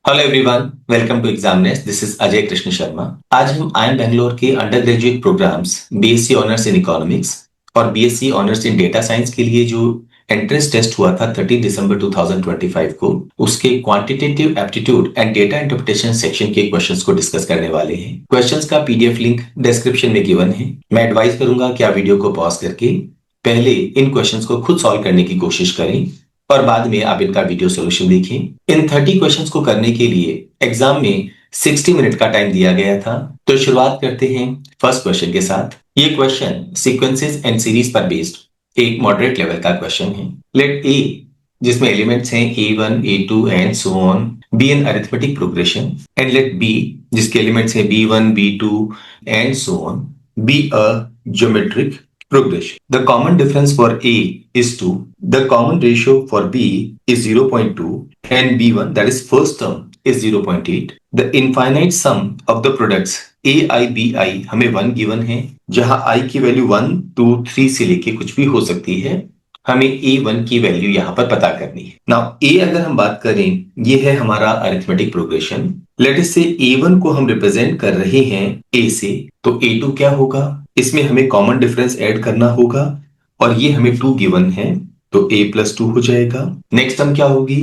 Hello everyone, welcome to examinees. This is Ajay Krishna Sharma. आज हम IIM Bangalore के undergraduate programmes BSc honours in economics और BSc honours in data science के लिए जो एंट्रेंस टेस्ट हुआ था 30 दिसंबर 2025 को, उसके quantitative aptitude and data interpretation section के क्वेश्चंस को डिस्कस करने वाले हैं। क्वेश्चंस का पीडीएफ लिंक डिस्क्रिप्शन में गिवन है। मैं एडवाइस करूंगा कि आप वीडियो को पॉज करके पहले इन क्वेश्चंस को खुद सॉल्व करने की कोशिश करें और बाद में आप इनका वीडियो सोल्यूशन देखें। इन 30 क्वेश्चंस को करने के लिए एग्जाम में 60 मिनट का टाइम दिया गया था। तो शुरुआत करते हैं फर्स्ट क्वेश्चन के साथ। ये क्वेश्चन सीक्वेंसेस एंड सीरीज पर बेस्ड एक मॉडरेट लेवल का क्वेश्चन है। लेट ए, जिसमें एलिमेंट्स हैं A1, A2 and so on, be an arithmetic progression, and let B, जिसके एलिमेंट्स हैं B1, B2 and so on, be a geometric progression. The common difference for A is 2. The common ratio for B is 0.2 and B1, that is first term, is 0.8. The infinite sum of the products AI, BI हमें 1 given है, जहां I की value 1, 2, 3 से लेके कुछ भी हो सकती है। हमें A1 की वैल्यू यहाँ पर पता करनी है। नाउ A अगर हम बात करें, ये है हमारा अरिथमेटिक प्रोग्रेशन। लेट अस से A1 को हम रिप्रेजेंट कर रहे हैं A से, तो A2 क्या होगा? इसमें हमें कॉमन डिफरेंस ऐड करना होगा और ये हमें 2 गिवन है, तो A+2 हो जाएगा। नेक्स्ट टर्म क्या होगी?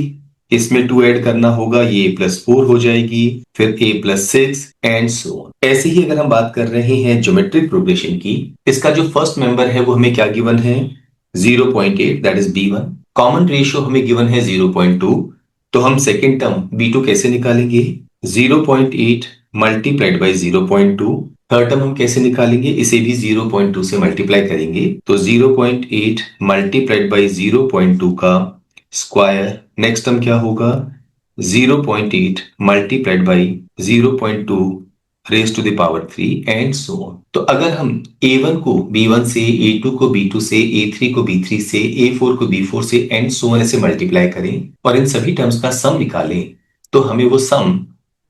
इसमें 2 ऐड करना होगा, ये A+4 हो जाएगी, फिर A+6 एंड सो ऑन। ऐसे ही अगर हम बात कर रहे हैं ज्योमेट्रिक प्रोग्रेशन की, इसका जो फर्स्ट मेंबर है वो हमें क्या गिवन है? 0.8, that is B1। Common ratio हमें गिवन है 0.2, तो हम सेकेंड टर्म B2 कैसे निकालेंगे? 0.8 मल्टीप्लाइड बाई 0.2। थर्ड टर्म हम कैसे निकालेंगे? इसे भी 0.2 से मल्टीप्लाई करेंगे, तो 0.8 मल्टीप्लाइड बाई 0.2 का स्क्वायर। नेक्स्ट टर्म क्या होगा? 0.8 multiplied by 0.2 raise to the power 3 and so on. तो अगर हम A1 को B1 से, A2 को B2 से, A3 को B3 से, A4 को B4 से एंड सो ऑन ऐसे मल्टीप्लाई करें और इन सभी टर्म्स का सम निकालें, तो हमें वो सम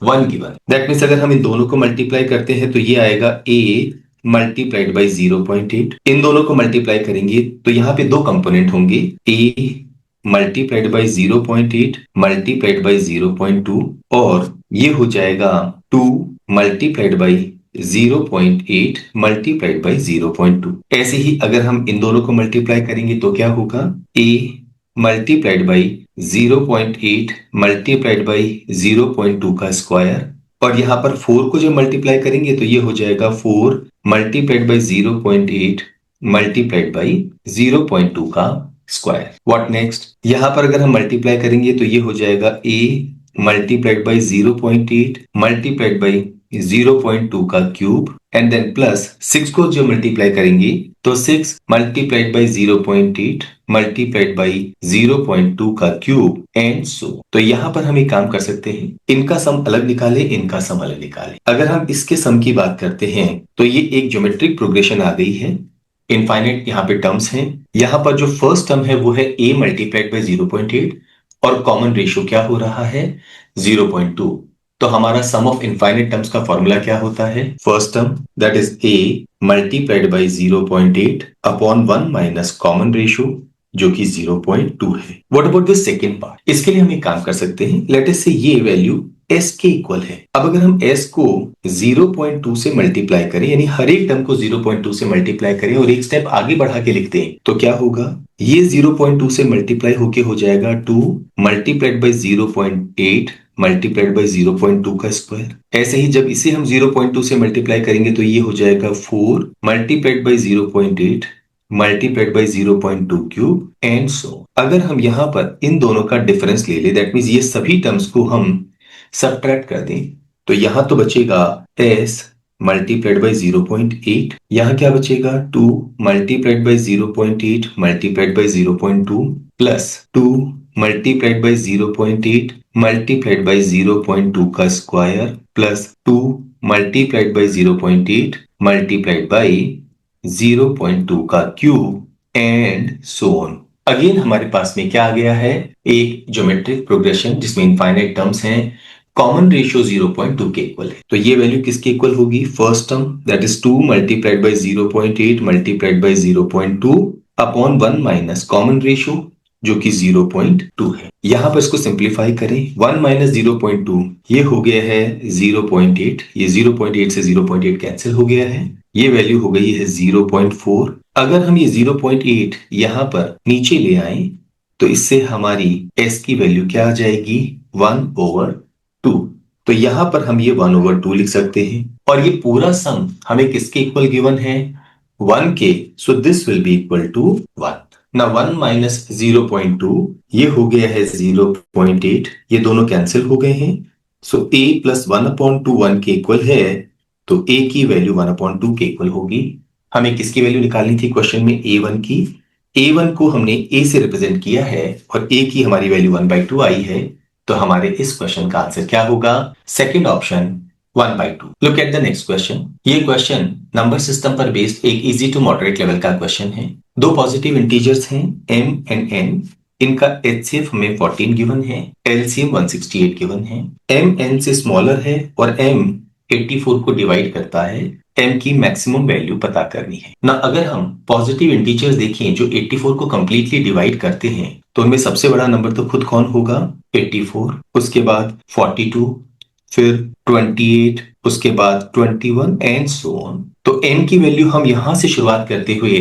1 गिवन। दैट मीन्स अगर हम इन दोनों को मल्टीप्लाई करते हैं तो ये आएगा A मल्टीप्लाइड बाई 0.8। इन दोनों को मल्टीप्लाई करेंगे तो यहाँ पे दो कंपोनेंट होंगे, A multiplied by 0.8 multiplied by 0.2, और ये हो जाएगा 2 मल्टीप्लाइड बाई 0.8 मल्टीप्लाइड बाई 0.2। ऐसे ही अगर हम इन दोनों को मल्टीप्लाई करेंगे तो क्या होगा? A multiplied by 0.8 multiplied by 0.2 का स्क्वायर, और यहाँ पर 4 को जब मल्टीप्लाई करेंगे तो ये हो जाएगा 4 मल्टीप्लाइड बाई 0.8 मल्टीप्लाइड बाई 0.2 का स्क्वायर। What next? यहाँ पर अगर हम मल्टीप्लाई करेंगे तो ये हो जाएगा A multiplied by 0.8 multiplied by 0.2 का क्यूब, एंड देन प्लस 6 को जो मल्टीप्लाई करेंगे तो 6 मल्टीप्लाइड बाई 0.8 मल्टीप्लाइड बाई 0.2 का क्यूब एंड सो। तो यहाँ पर हम एक काम कर सकते हैं, इनका सम अलग निकाले, इनका सम अलग निकाले। अगर हम इसके सम की बात करते हैं तो ये एक ज्योमेट्रिक प्रोग्रेशन आ गई है। इनफाइनाइट यहाँ पे टर्म्स हैं। यहाँ पर जो फर्स्ट टर्म है वो है A मल्टीप्लाइड बाई 0.8 और कॉमन रेशियो क्या हो रहा है? 0.2। तो हमारा सम ऑफ इनफाइनाइट टर्म्स का फॉर्मूला क्या होता है? First term that is A multiplied by 0.8 upon 1 minus common ratio जो कि 0.2 है। What about the second part? इसके लिए हम एक काम कर सकते हैं, लेट अस से ये वैल्यू S के इक्वल है। अब अगर हम S को 0.2 से मल्टीप्लाई करें, यानी हर एक टर्म को 0.2 से मल्टीप्लाई करें और एक स्टेप आगे बढ़ा के लिखते हैं, तो क्या होगा? ये 0.2 से मल्टीप्लाई होके हो जाएगा 2 मल्टीप्लाइड बाई 0.8 मल्टीप्लाइड बाई 0.2 का स्क्वायर। ऐसे ही जब इसे हम 0.2 से मल्टीप्लाई करेंगे तो ये हो जाएगा 4 multiplied by 0.8 multiplied by 0.2 cube and so. अगर हम यहाँ पर इन दोनों का डिफरेंस ले ले, दैट मीन्स ये सभी टर्म्स को हम सबट्रैक्ट कर दें, तो यहां तो बचेगा S मल्टीप्लाइड बाई 0.8, यहां क्या बचेगा? 2 multiplied by 0.8 multiplied by 0.2 plus 2 multiplied by 0.8 multiplied by 0.2 का square plus 2 multiplied by 0.8 multiplied by 0.2 का cube and so on. Again हमारे पास में क्या आ गया है? एक ज्योमेट्रिक प्रोग्रेशन जिसमें इनफाइनाइट टर्म्स हैं, कॉमन रेशियो 0.2 के इक्वल है। तो ये वैल्यू किसके इक्वल होगी? First term that is 2 multiplied by 0.8 multiplied by 0.2 upon 1 minus common ratio जो कि 0.2 है। यहाँ पर इसको सिंप्लीफाई करें, 1 माइनस 0.2 ये हो गया है 0.8, ये 0.8 से 0.8 कैंसिल हो गया है, ये वैल्यू हो गई है 0.4। अगर हम ये 0.8 यहाँ पर नीचे ले आए तो इससे हमारी s की वैल्यू क्या आ जाएगी, 1/2। तो यहाँ पर हम ये 1/2 लिख सकते हैं, और ये पूरा सम हमें किसके इक्वल गिवन है, 1 के। So this will be equal to 1। ना 1 माइनस 0.2 ये हो गया है 0.8, ये दोनों कैंसिल हो गए हैं। सो a प्लस 1/2 1 के इक्वल है, तो a की वैल्यू 1/2 के इक्वल होगी। हमें किसकी वैल्यू निकालनी थी क्वेश्चन में, a1 की। a1 को हमने a से रिप्रेजेंट किया है और a की हमारी वैल्यू 1/2 आई है, तो हमारे इस क्वेश्चन का आंसर क्या होगा, second option 1/2। Look at the next question. ये क्वेश्चन नंबर सिस्टम पर बेस्ड एक इजी टू मॉडरेट लेवल का क्वेश्चन है। दो पॉजिटिव इंटीजर्स हैं m एंड n, इनका HCF हमें 14 गिवन है, LCM 168 गिवन है। m n से स्मॉलर है और m 84 को डिवाइड करता है, m की मैक्सिमम वैल्यू पता करनी है ना। अगर हम पॉजिटिव इंटीजर्स देखें जो 84 को कंप्लीटली डिवाइड करते हैं, तो उनमें सबसे बड़ा नंबर तो खुद कौन होगा, 84, उसके बाद 42, फिर 28, उसके बाद 21 एंड सो ऑन। तो n की वैल्यू हम यहां से शुरुआत करते हुए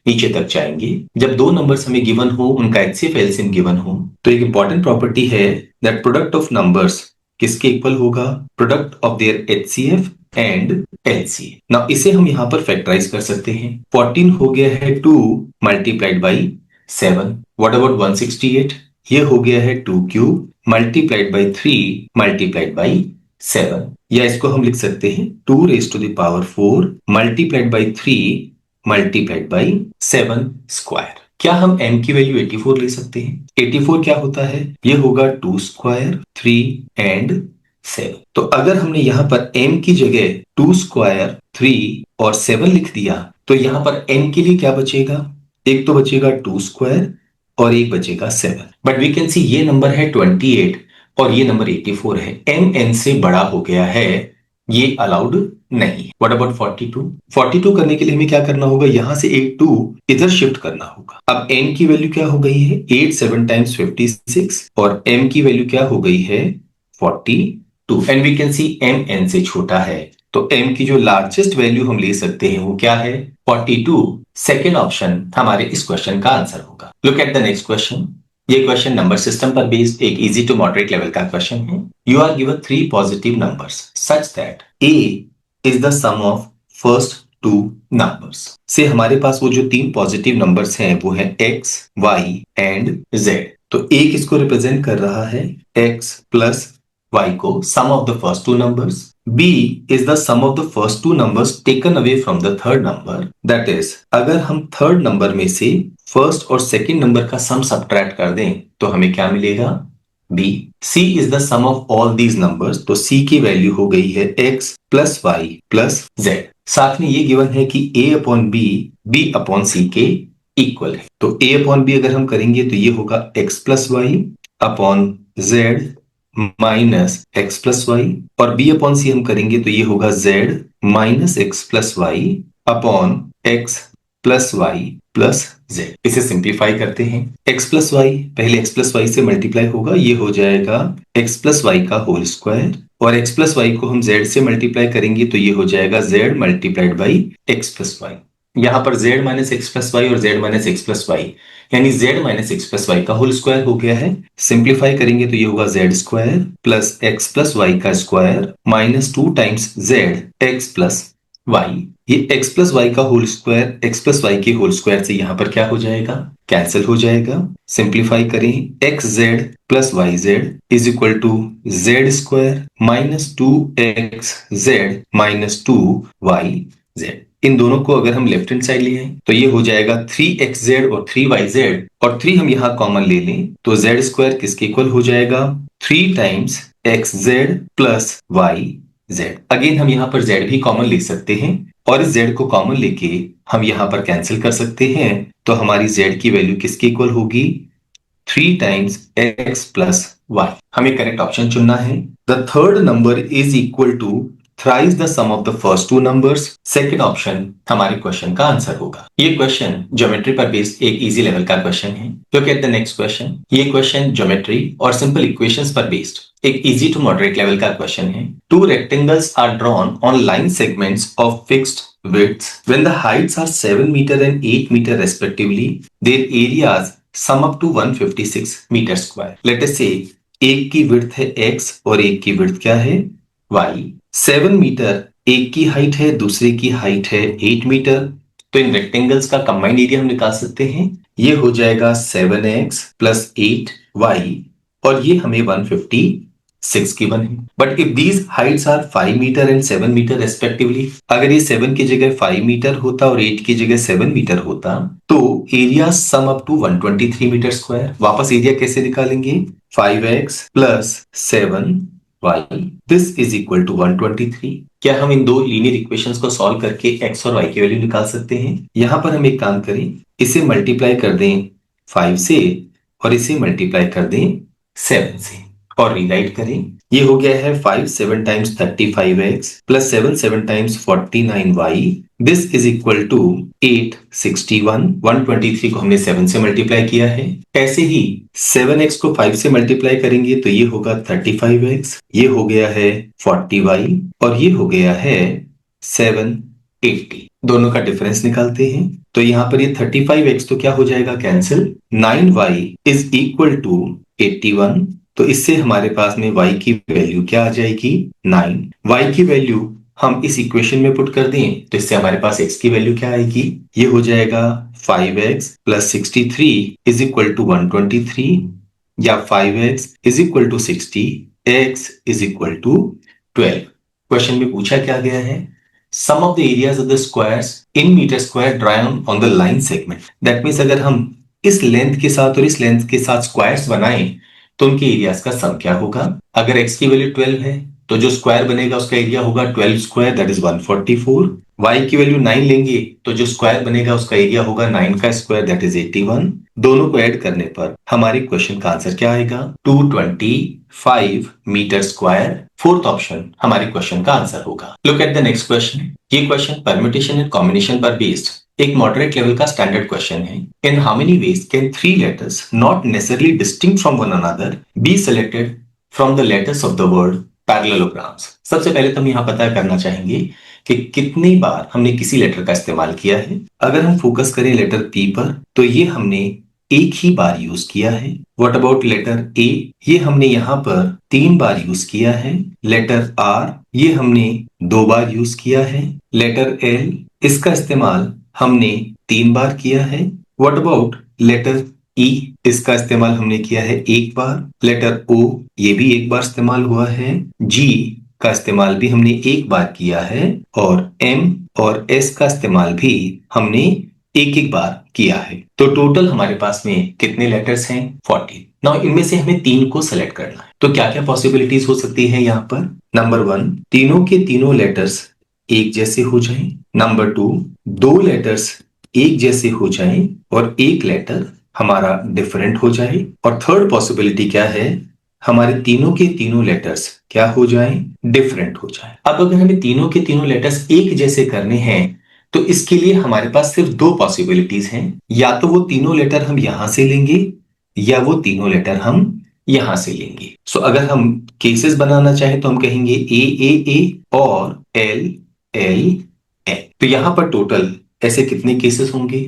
नीचे तक जाएंगे। जब दो नंबर्स हमें गिवन हो, उनका HCF LCM गिवन हो, तो एक इंपॉर्टेंट प्रॉपर्टी है दैट प्रोडक्ट ऑफ नंबर्स किसके इक्वल होगा, product of their HCF and LCM। Now इसे हम यहाँ पर फैक्टराइज कर सकते हैं। 14 हो गया है 2 मल्टीप्लाइड बाई 7। व्हाट अबाउट 168, ये हो गया है 2 cube multiplied by 3 multiplied by 7, या इसको हम लिख सकते हैं 2 raise to the power 4 multiplied by 3 multiplied by 7 square. क्या हम m की वैल्यू 84 ले सकते हैं? 84 क्या होता है, ये होगा 2 स्क्वायर 3 एंड 7। तो अगर हमने यहाँ पर m की जगह 2 स्क्वायर 3 और 7 लिख दिया, तो यहाँ पर n के लिए क्या बचेगा, एक तो बचेगा 2 स्क्वायर और एक बचेगा 7। बट वी कैन सी ये नंबर है 28 और ये नंबर 84 है, m n से बड़ा हो गया है, ये अलाउड नहीं। What about 42? 42 करने के लिए हमें क्या करना होगा, यहां से एक 2 इधर शिफ्ट करना होगा। अब n की वैल्यू क्या हो गई है, 8 7 टाइम्स 56, और m की वैल्यू क्या हो गई है 42, and we can see m n से छोटा है, तो m की जो लार्जेस्ट वैल्यू हम ले सकते हैं वो क्या है, 42। सेकेंड ऑप्शन हमारे इस क्वेश्चन का आंसर होगा। Look at the next question. ये क्वेश्चन नंबर सिस्टम पर बेस्ड एक इजी टू मॉडरेट लेवल का क्वेश्चन है। You are given 3 positive numbers such that a is the sum of first 2 numbers. से हमारे पास वो जो 3 पॉजिटिव नंबर्स हैं वो है x, y एंड z। तो a किसको रिप्रेजेंट कर रहा है, x प्लस y को, sum of the first 2 numbers. b is the sum of the first 2 numbers taken away from the third number. That is अगर हम थर्ड नंबर में से फर्स्ट और सेकंड नंबर का सम सब्ट्रैक्ट कर दें तो हमें क्या मिलेगा, b। c is the sum of all these numbers, तो c की वैल्यू हो गई है x plus y plus z। साथ में ये गिवन है कि a upon b b upon c के इक्वल है। तो a अपॉन b अगर हम करेंगे तो ये होगा x plus y upon z minus x plus y, और b अपॉन c हम करेंगे तो ये होगा z minus x plus y upon x plus y plus z। इसे सिंप्लीफाई करते हैं, x प्लस वाई पहले x प्लस वाई से मल्टीप्लाई होगा, ये हो जाएगा x प्लस वाई का होल स्क्वायर, और x प्लस वाई को हम z से मल्टीप्लाई करेंगे तो ये हो जाएगा z multiplied by x plus y. यहाँ पर z minus x plus y और z minus x plus y यानी z minus x plus y का होल स्क्वायर हो गया है। सिंप्लीफाई करेंगे तो ये होगा z square plus x plus y का square minus 2 times z x plus y. ये x प्लस वाई का whole square x plus y के होल स्क्वायर से यहाँ पर क्या हो जाएगा, कैंसिल हो जाएगा। सिंप्लीफाई करें, x z plus y z is equal to z square minus 2x z minus 2y z. इन दोनों को अगर हम लेफ्ट हैंड साइड ले आए तो ये हो जाएगा 3xz और 3yz, और 3 हम यहाँ कॉमन ले लें तो z स्क्वायर किसके इक्वल हो जाएगा, 3 times xz plus yz। Again हम यहाँ पर z भी कॉमन ले सकते हैं, और इस z को कॉमन लेके हम यहाँ पर कैंसिल कर सकते हैं, तो हमारी z की वैल्यू किसके इक्वल होगी, 3 टाइम्स x प्लस y। हमें करेक्ट ऑप्शन चुनना है। The third number is equal to thrice the sum of the first two numbers. Second option हमारे क्वेश्चन का आंसर होगा। ये क्वेश्चन ज्योमेट्री पर बेस्ड एक इजी लेवल का क्वेश्चन है। Look at the next question. ये क्वेश्चन ज्योमेट्री और सिंपल इक्वेशंस पर बेस्ड एक इजी टू मॉडरेट लेवल का क्वेश्चन है। Two rectangles are drawn on line segments of fixed widths. When the heights are 7 meter and 8 meter respectively, their areas sum up to 156 meter square. Let us say एक की width है x और एक की width क्या है y। 7 metre एक की हाइट है, दूसरे की हाइट है 8 मीटर। तो इन रेक्टेंगल्स का कंबाइंड एरिया हम निकाल सकते हैं। ये हो जाएगा 7x प्लस 8y और ये हमें 156 गिवन है। But if these heights are 5 metre and 7 metre respectively, अगर ये 7 की जगह 5 मीटर होता और 8 की जगह 7 मीटर होता तो area sum up to 123 metre square. वापस एरिया कैसे निकालेंगे? 5x plus 7y this is equal to 123। क्या हम इन दो लीनियर इक्वेशंस को सॉल्व करके x और y की वैल्यू निकाल सकते हैं? यहां पर हम एक काम करें, इसे मल्टीप्लाई कर दें 5 से और इसे मल्टीप्लाई कर दें 7 से और रीराइट करें। ये हो गया है 5 7 times 35x plus 7 7 times 49y this is equal to 861। 123 को हमने 7 से मल्टीप्लाई किया है। ऐसे ही 7x को 5 से मल्टीप्लाई करेंगे तो ये होगा 35x, ये हो गया है 40y और ये हो गया है 780। दोनों का डिफरेंस निकालते हैं तो यहाँ पर ये 35x तो क्या हो जाएगा cancel. 9y is equal to 81। तो इससे हमारे पास में y की वैल्यू क्या आ जाएगी 9। y की वैल्यू हम इस इक्वेशन में पुट कर दें तो इससे हमारे पास x की वैल्यू क्या आएगी, ये हो जाएगा 5x plus 63 is equal to 123 या 5x is equal to 60, x is equal to 12। Question में पूछा क्या गया है, sum of the areas of the squares in metre square drawn on the line segment. That means अगर हम इस length के साथ और इस लेंथ के साथ स्क्वायर्स बनाएं तो उनके एरियाज का सम क्या होगा। अगर x की वैल्यू 12 है तो जो स्क्वायर बनेगा उसका एरिया होगा 12 स्क्वायर दैट इज 144। y की वैल्यू 9 लेंगे तो जो स्क्वायर बनेगा उसका एरिया होगा 9 का स्क्वायर दैट इज 81। दोनों को ऐड करने पर हमारे क्वेश्चन का आंसर क्या आएगा 225 मीटर स्क्वायर। फोर्थ ऑप्शन हमारे क्वेश्चन का आंसर होगा। Look at the next question. ये क्वेश्चन परम्यूटेशन एंड कॉम्बिनेशन पर बेस्ड एक मॉडरेट लेवल का स्टैंडर्ड क्वेश्चन है। In how many ways can three letters not necessarily distinct from one another be selected from the letters of the word parallelograms. सबसे पहले तो हम यहाँ पता करना चाहेंगे कि कितनी बार हमने किसी लेटर का इस्तेमाल किया है। अगर हम फोकस करें लेटर P पर तो ये हमने एक ही बार यूज किया है। व्हाट अबाउट लेटर A, ये हमने यहाँ पर 3 बार यूज किया है। लेटर R ये हमने 2 बार यूज किया है। लेटर L इसका इस्तेमाल हमने 3 बार किया है। व्हाट अबाउट लेटर E, इसका इस्तेमाल हमने किया है 1 बार। लेटर O ये भी 1 बार इस्तेमाल हुआ है। G का इस्तेमाल भी हमने 1 बार किया है और M और S का इस्तेमाल भी हमने एक बार किया है। तो टोटल हमारे पास में कितने लेटर्स हैं 40। नाउ इनमें से हमें 3 को सेलेक्ट करना है। तो क्या क्या पॉसिबिलिटीज हो सकती है यहाँ पर। नंबर 1, तीनों के तीनों लेटर्स एक जैसे हो जाएं। नंबर 2, 2 लेटर्स एक जैसे हो जाएं और एक लेटर हमारा डिफरेंट हो जाए। और थर्ड पॉसिबिलिटी क्या है, हमारे तीनों के तीनों लेटर्स क्या हो जाएं डिफरेंट हो जाएं। अब अगर हमें तीनों के तीनों लेटर्स एक जैसे करने हैं तो इसके लिए हमारे पास सिर्फ 2 पॉसिबिलिटीज हैं। या तो वो तीनों लेटर हम यहां से लेंगे या वो तीनों लेटर हम यहां से लेंगे। सो अगर हम केसेस बनाना चाहें तो हम कहेंगे ए और एल एल एल। तो यहां पर टोटल ऐसे कितने केसेस होंगे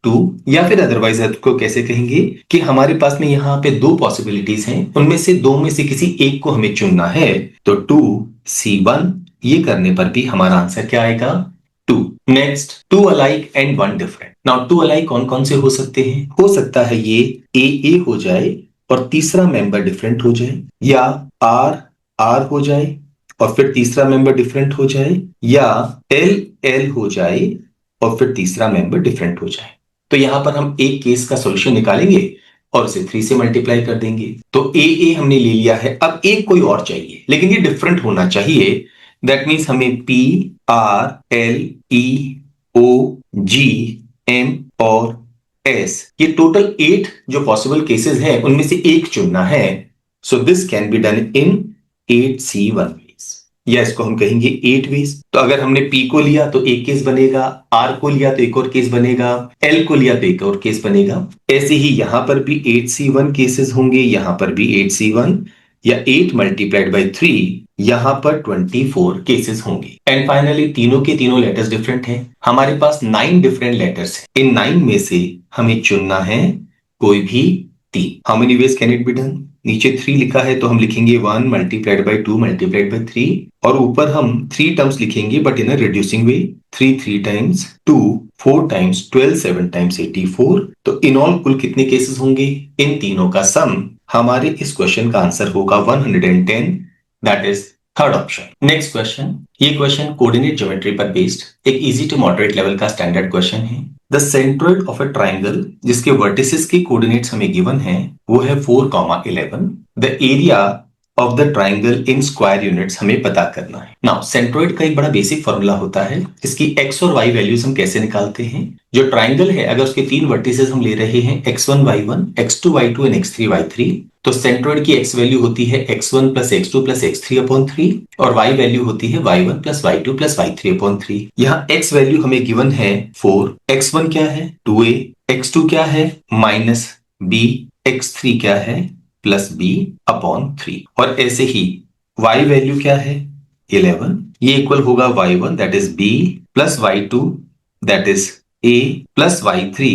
2। या फिर अदरवाइज को कैसे कहेंगे कि हमारे पास में यहाँ पे 2 पॉसिबिलिटीज हैं, उनमें से 2 में से किसी एक को हमें चुनना है। तो 2C1 ये करने पर भी हमारा आंसर क्या आएगा 2। Next 2 alike and 1 different. Now 2 alike कौन कौन से हो सकते हैं। हो सकता है ये ए हो जाए और तीसरा मेंबर डिफरेंट हो जाए, या आर हो जाए और फिर तीसरा मेंबर डिफरेंट हो जाए, या एल हो जाए और फिर तीसरा मेंबर डिफरेंट हो जाए। तो यहां पर हम एक केस का सॉल्यूशन निकालेंगे और उसे 3 से मल्टीप्लाई कर देंगे। तो ए हमने ले लिया है। अब एक कोई और चाहिए लेकिन ये डिफरेंट होना चाहिए। दैट मीन्स हमें P R L E O G M और S ये टोटल 8 जो पॉसिबल केसेस हैं उनमें से एक चुनना है। So this can be done in 8C1 ways। या इसको हम कहेंगे 8 वेज। तो अगर हमने P को लिया तो एक केस बनेगा, R को लिया तो एक और केस बनेगा, L को लिया तो एक और केस बनेगा। ऐसे ही यहां पर भी 8C1 केसेस होंगे, यहां पर भी 8C1 या 8 मल्टीप्लाइड बाई 3, यहां पर 24 केसेस होंगे। एंड फाइनली तीनों के तीनों लेटर्स डिफरेंट हैं। हमारे पास 9 डिफरेंट लेटर्स हैं। इन 9 में से हमें चुनना है कोई भी 3। How many ways can it be done? नीचे 3 लिखा है तो हम लिखेंगे 1 मल्टीप्लाइड बाई 2 मल्टीप्लाइड बाई 3, और ऊपर हम 3 टर्म्स लिखेंगे but in a reducing way. 3 times 2, 4 times 12, 7 times 84। तो इन ऑल कुल कितने केसेस होंगे? इन तीनों का सम हमारे इस क्वेश्चन का आंसर होगा 110। That is third option. Next question, ये क्वेश्चन कोऑर्डिनेट ज्योमेट्री पर बेस्ड एक इजी टू मॉडरेट लेवल का स्टैंडर्ड क्वेश्चन है। The centroid of a triangle जिसके वर्टिसेस के कोऑर्डिनेट्स हमें गिवन है वो है 4,11। The area of the triangle in square units हमें पता करना है। नाउ सेंट्रोइड का एक बड़ा बेसिक फॉर्मूला होता है, इसकी एक्स और वाई वैल्यूज हम कैसे निकालते हैं। जो ट्राइंगल है अगर उसके 3 वर्टिसेस हम ले रहे हैं x1 y1 x2 y2 and x3 y3, तो सेंट्रोइड की x वैल्यू होती है x1 plus x2 plus x3 upon 3, और y वैल्यू होती है y1 plus y2 plus y3 upon 3। यहाँ x वैल्यू हमें गिवन है 4, x1 क्या है 2a, x2 क्या है माइनस b, x3 क्या है प्लस b अपॉन 3, और ऐसे ही y वैल्यू क्या है 11, ये इक्वल होगा y1 that is b plus y2 that is a plus y3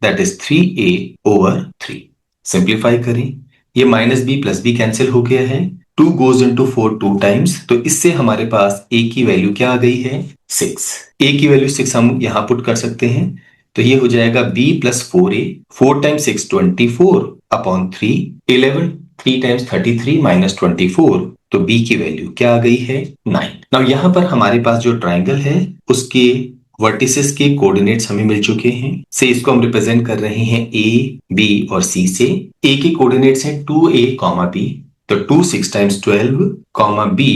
that is 3a over 3। Simplify करें, ये minus B plus B cancel हो गया है, 2 goes into 4 2 टाइम्स, तो इससे हमारे पास a की वैल्यू क्या आ गई है 6। a की वैल्यू 6 हम यहां पुट कर सकते हैं, तो ये हो जाएगा b plus 4a, 4 times 6 24 upon 3, 11 3 times 33 minus 24, तो b की वैल्यू क्या आ गई है 9। नाउ यहां पर हमारे पास जो ट्राइंगल है उसके वर्टिसेस के कोऑर्डिनेट्स हमें मिल चुके हैं। से इसको हम रिप्रेजेंट कर रहे हैं a, b और c से। a के कोऑर्डिनेट्स हैं 2a, b, तो 2 6 टाइम्स 12, b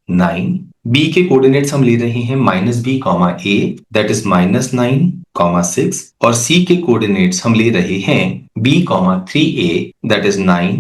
9। b के कोऑर्डिनेट्स हम ले रहे हैं minus b, a that is minus 9, 6, और c के कोऑर्डिनेट्स हम ले रहे हैं b, 3a दैट इज 9,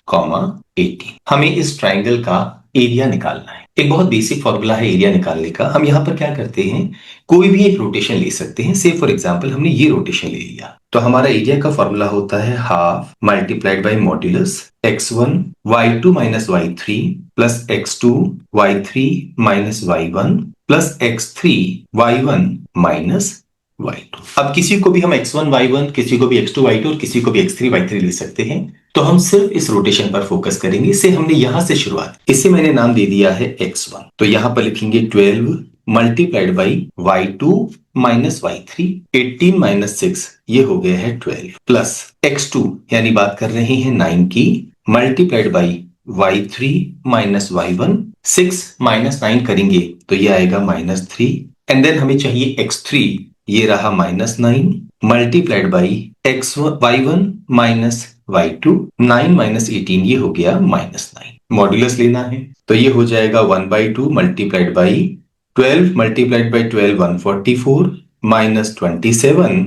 18। हमें इस ट्राइंगल का एरिया निकालना है। एक बहुत बेसिक फॉर्मूला है एरिया निकालने का। हम यहां पर क्या करते हैं, कोई भी एक रोटेशन ले सकते हैं। से फॉर एग्जांपल हमने ये रोटेशन ले लिया, तो हमारा एरिया का फॉर्मूला होता है half multiplied by modulus x1 y2 minus y3 plus x2 y3 minus y1 plus x3 y1 minus y2। अब किसी को भी हम x1 y1, किसी को भी x2 y2 और किसी को भी x3 y3 ले सकते हैं। तो हम सिर्फ इस रोटेशन पर फोकस करेंगे। इसे हमने यहां से शुरुआत, इसे मैंने नाम दे दिया है x1, तो यहां पर लिखेंगे 12 multiplied by y2 minus y3, 18 minus 6 ये हो गया है 12, प्लस x2 यानी बात कर रहे हैं 9 की, multiplied by y3 minus y1, 6 minus 9 करेंगे तो ये आएगा माइनस 3, एंड देन हमें चाहिए x3, ये रहा minus 9 multiplied by y1 minus y2, 9 minus 18 ये हो गया माइनस 9। मॉड्यूलस लेना है तो ये हो जाएगा 1/2 multiplied by 12 multiplied by 12 144 minus 27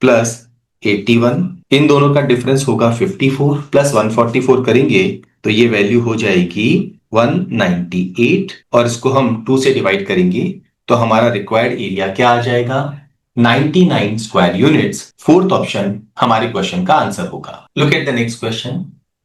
plus 81, इन दोनों का डिफरेंस होगा 54, प्लस 144 करेंगे तो ये वैल्यू हो जाएगी 198, और इसको हम 2 से डिवाइड करेंगे तो हमारा रिक्वायर्ड एरिया क्या आ जाएगा 99 स्क्वायर यूनिट्स। फोर्थ ऑप्शन हमारे क्वेश्चन का आंसर होगा। Look at the next question.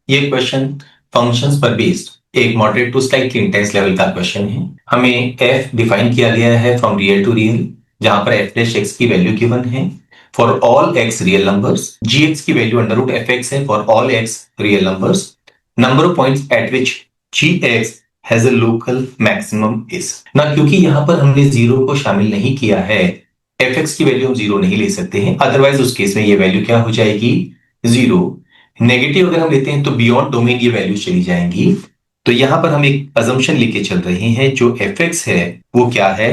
ये क्वेश्चन फंक्शंस पर बेस्ड एक moderate to slightly intense level का क्वेश्चन है। हमें f डिफाइन किया गया है फ्रॉम रियल टू रियल, जहां पर f डैश x की वैल्यू गिवन है for all x real numbers, gx की वैल्यू अंडर रूट fx है for all x real numbers, number of points at which gx has a local maximum is. ना क्योंकि यहां पर हमने zero को शामिल नहीं किया है, fx की वैल्यू हम जीरो नहीं ले सकते हैं, अदरवाइज उस केस में ये वैल्यू क्या हो जाएगी जीरो। नेगेटिव अगर हम लेते हैं तो बियॉन्ड डोमेन ये वैल्यू चली जाएंगी। तो यहां पर हम एक अजम्पशन लेके चल रहे हैं, जो fx है वो क्या है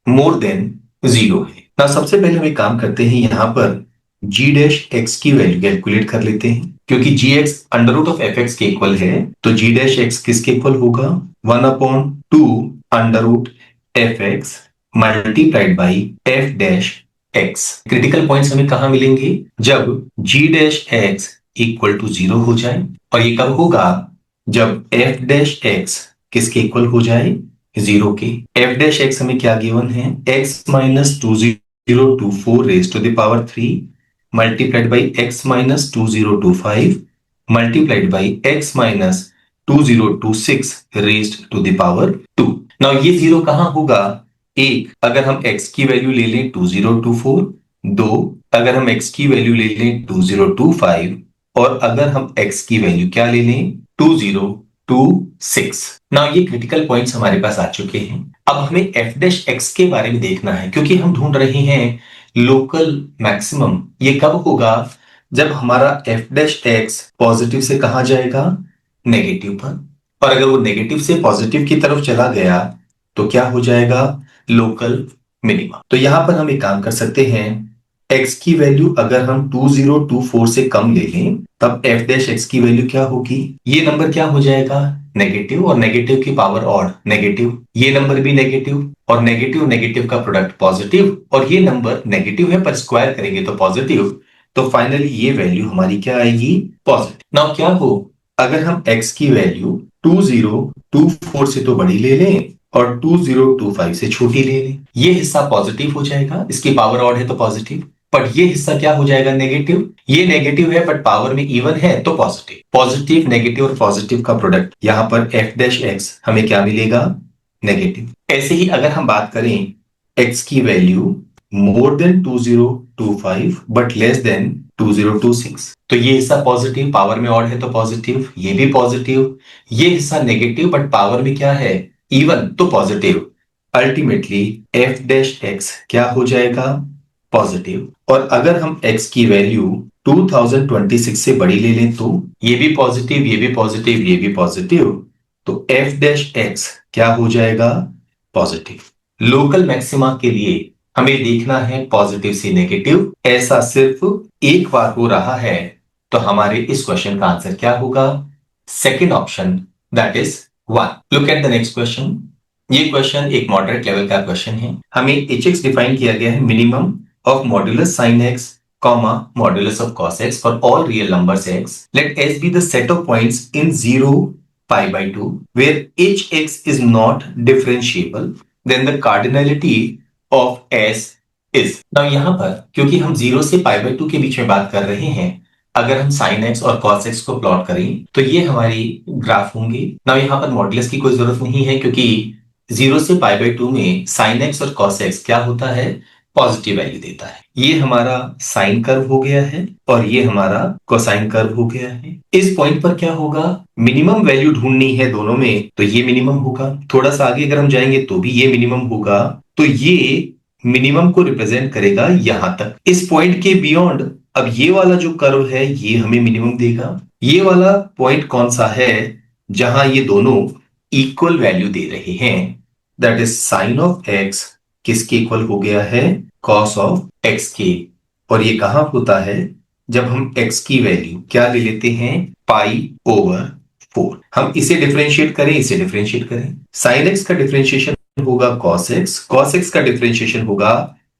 मोर देन जीरो है। ना सबसे पहले हम एक काम करते हैं, यहां पर g डैश x की वैल्यू कैलकुलेट कर लेते हैं, क्योंकि gx under root of fx के इक्वल है, तो g डैश x किसके इक्वल होगा 1/2 under root fx multiplied by f dash x। Critical points हमें कहां मिलेंगे, जब g dash x equal to zero हो जाए, और ये कब होगा जब f डैश x किसके इक्वल हो जाए जीरो के। एफ डैश एक्स हमें क्या गिवन है, x minus 2024 raise to the power 3 multiplied by x minus 2025 multiplied by x minus 2026 raise to the power 2। Now ये जीरो कहां होगा, एक अगर हम x की वैल्यू ले लें 2024, दो अगर हम x की वैल्यू ले लें 2025 और अगर हम x की वैल्यू क्या ले लें 2026। नाउ ये क्रिटिकल पॉइंट्स हमारे पास आ चुके हैं। अब हमें f डैश x के बारे में देखना है, क्योंकि हम ढूंढ रहे हैं लोकल मैक्सिमम। ये कब होगा, जब हमारा f डैश x पॉजिटिव से कहां जाएगा, नेगेटिव पर। और अगर वो नेगेटिव से पॉजिटिव की तरफ चला गया तो क्या हो जाएगा, लोकल मिनिमा। तो यहां पर हम एक काम कर सकते हैं, x की वैल्यू अगर हम 2024 से कम ले लें तब f डैश x की वैल्यू क्या होगी, ये नंबर क्या हो जाएगा, नेगेटिव, और नेगेटिव की पावर ऑड नेगेटिव, ये नंबर भी नेगेटिव, और नेगेटिव नेगेटिव का प्रोडक्ट पॉजिटिव, और ये नंबर नेगेटिव है पर स्क्वायर करेंगे तो पॉजिटिव। तो फाइनली ये वैल्यू हमारी क्या आएगी, पॉजिटिव। नाउ क्या हो, अगर हम x की वैल्यू 2024 से तो बड़ी ले लें और 2025 से छोटी ले लें, ये हिस्सा पॉजिटिव हो जाएगा, इसकी पावर ऑड है तो पॉजिटिव, बट ये हिस्सा क्या हो जाएगा, नेगेटिव। ये नेगेटिव है बट पावर में इवन है तो पॉजिटिव। पॉजिटिव नेगेटिव और पॉजिटिव का प्रोडक्ट, यहां पर f डैश x हमें क्या मिलेगा, नेगेटिव। ऐसे ही अगर हम बात करें x की value more then 2025 but less then 2026, तो ये हिस्सा पॉजिटिव, पावर में ऑड है तो पॉजिटिव, ये भी पॉजिटिव। ये हिस्सा नेगेटिव बट पावर में क्या है, इवन, तो positive. Ultimately f dash x क्या हो जाएगा, पॉजिटिव। और अगर हम x की वैल्यू 2026 से बड़ी ले लें तो ये भी पॉजिटिव, ये भी पॉजिटिव, ये भी पॉजिटिव, तो f डैश x क्या हो जाएगा, पॉजिटिव। लोकल मैक्सिमा के लिए हमें देखना है पॉजिटिव से नेगेटिव, ऐसा सिर्फ एक बार हो रहा है, तो हमारे इस क्वेश्चन का आंसर क्या होगा, second option, that is 1। Look at the next question. ये क्वेश्चन एक मॉडरेट लेवल का क्वेश्चन है। हमें एच एक्स डिफाइन किया गया है, minimum of modulus sine x comma modulus of cos x for all real numbers x. Let s be the set of points in 0 pi by 2 where hx is not differentiable, then the cardinality of s is। now यहां पर क्योंकि हम 0 से pi by 2 के बीच में बात कर रहे हैं, अगर हम sin x और cos x को प्लॉट करें तो ये हमारी ग्राफ होंगे। now यहां पर मॉडुलस की कोई जरूरत नहीं है, क्योंकि 0 से पाई बाई 2 में sin x और cos x क्या होता है, पॉजिटिव वैल्यू देता है। ये हमारा साइन कर्व हो गया है और ये हमारा कोसाइन कर्व हो गया है। इस पॉइंट पर क्या होगा, मिनिमम वैल्यू ढूंढनी है दोनों में, तो ये मिनिमम होगा। थोड़ा सा आगे अगर हम जाएंगे तो भी ये मिनिमम होगा, तो ये मिनिमम को रिप्रेजेंट करेगा यहां तक। इस पॉइंट के बियॉन्ड अब ये वाला जो कर्व है ये हमें मिनिमम देगा। ये वाला पॉइंट कौन सा है, जहां ये दोनों इक्वल वैल्यू दे रहे हैं, that is sine of x किसके इक्वल हो गया है, कॉस ऑफ एक्स के। और ये कहां होता है, जब हम x की वैल्यू क्या ले लेते हैं, पाई ओवर 4। हम इसे डिफरेंशिएट करें, इसे डिफरेंशिएट करें, साइन x का डिफरेंशिएशन होगा cos x का डिफरेंशिएशन होगा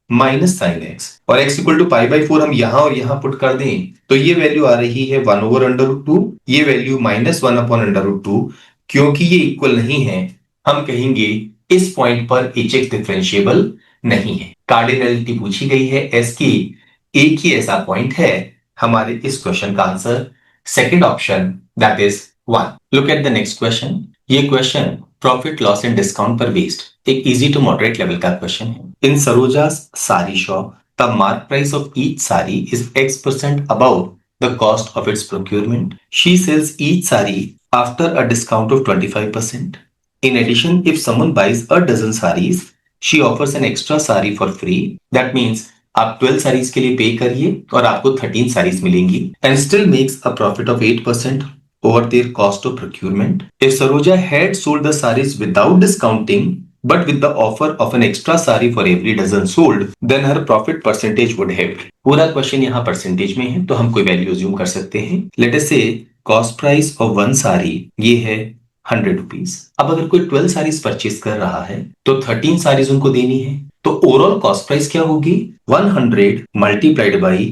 माइनस साइन x, और x equal to pi by 4 हम यहां और यहां पुट कर दें तो ये वैल्यू आ रही है 1 ओवर अंडर रूट 2, ये value minus 1 upon under root 2। क्योंकि ये इक्वल नहीं है, हम कहेंगे इस पॉइंट पर hx डिफरेंशिएबल नहीं है। कार्डिनलिटी पूछी गई है s की, एक ही ऐसा पॉइंट है। हमारे इस क्वेश्चन का answer second option, that is 1। Look at the next question. ये question profit loss and discount पर बेस्ड एक इजी टू मॉडरेट लेवल का क्वेश्चन है। इन सरोजा's sari shop the mark price of each sari is x% above the cost of its procurement. She sells each saree after a discount of 25%. In addition, if someone buys a dozen sarees, she offers an extra saree for free. That means आप 12 sarees के लिए पे करिए और आपको 13 sarees मिलेंगी, and still makes a profit of 8% over their cost of procurement. If Saroja had sold the sarees without discounting but with the offer of an extra saree for every dozen sold, then her profit percentage would have been। पूरा question यहाँ percentage में है तो हम कोई value assume कर सकते हैं। लेट अस से cost price of one sari ये है 100 रुपीज। अब अगर कोई 12 साड़ीज परचेज कर रहा है तो 13 साड़ीज उनको देनी है, तो ओवरऑल कॉस्ट प्राइस क्या होगी, 100 मल्टीप्लाइड बाई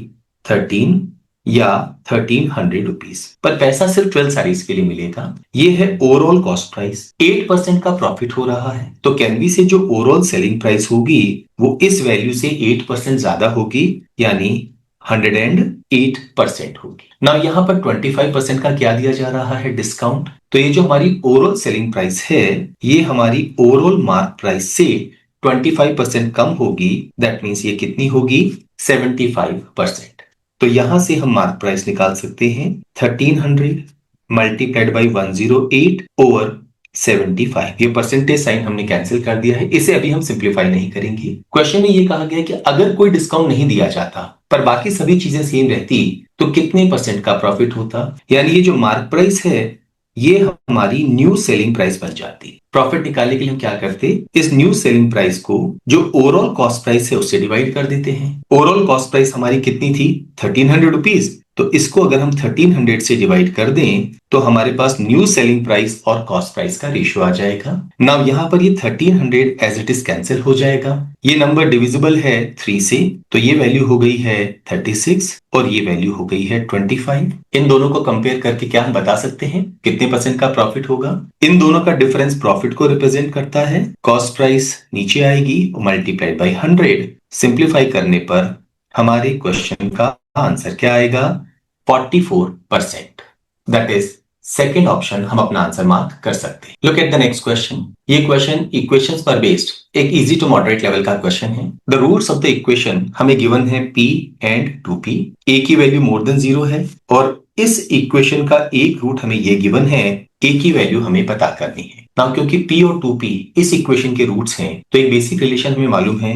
13 या 1300 रुपीज, पर पैसा सिर्फ 12 साड़ीज के लिए मिलेगा। ये है ओवरऑल कॉस्ट प्राइस। 8% का प्रॉफिट हो रहा है, तो कैन वी से जो ओवरऑल सेलिंग प्राइस होगी वो इस वैल्यू से 8% ज्यादा होगी, यानी 108% होगी। ना यहाँ पर 25% का क्या दिया जा रहा है, डिस्काउंट। तो ये जो हमारी ओवरऑल सेलिंग प्राइस है ये हमारी ओवरऑल मार्क प्राइस से 25% कम होगी। दैट मीन्स ये कितनी होगी, 75%। तो यहां से हम मार्क प्राइस निकाल सकते हैं 1300 मल्टीप्लाइड बाई 108 ओवर 75। ये परसेंटेज साइन हमने कैंसिल कर दिया है, इसे अभी हम सिंप्लीफाई नहीं करेंगे। क्वेश्चन में ये कहा गया कि अगर कोई डिस्काउंट नहीं दिया जाता पर बाकी सभी चीजें सेम रहती तो कितने परसेंट का प्रॉफिट होता। यानी ये जो मार्क प्राइस है ये हमारी न्यू सेलिंग प्राइस बन जाती। प्रॉफिट निकालने के लिए हम क्या करते, इस न्यू सेलिंग प्राइस को जो ओवरऑल कॉस्ट प्राइस है उससे डिवाइड कर देते हैं। ओवरऑल कॉस्ट प्राइस हमारी कितनी थी, 1300 रुपीज। तो इसको अगर हम 1300 से डिवाइड कर दें तो हमारे पास न्यू सेलिंग प्राइस और कॉस्ट प्राइस का रेशियो आ जाएगा। नाउ यहाँ पर ये 1300 एज इट इज कैंसिल हो जाएगा। ये नंबर डिविजिबल है 3 से, तो ये वैल्यू हो गई है 36 और ये वैल्यू हो गई है 25। इन दोनों को कंपेयर करके क्या हम बता सकते हैं कितने परसेंट का प्रॉफिट होगा। इन दोनों का डिफरेंस प्रॉफिट को रिप्रेजेंट करता है। कॉस्ट प्राइस नीचे आएगी मल्टीप्लाइड बाई 100। सिंप्लीफाई करने पर हमारे क्वेश्चन का आंसर क्या आएगा, 44%। दैट इज सेकेंड ऑप्शन हम अपना आंसर मार्क कर सकते हैं। Look at the next question. ये क्वेश्चन इक्वेशंस पर बेस्ड एक इजी टू मॉडरेट लेवल का क्वेश्चन है। The roots of the equation हमें गिवन है p एंड 2p। a की वैल्यू मोर देन 0 है और इस इक्वेशन का एक रूट हमें ये गिवन है, a की वैल्यू हमें पता करनी है। नाउ क्योंकि p और 2p इस इक्वेशन के रूट्स हैं तो एक बेसिक रिलेशन हमें मालूम है,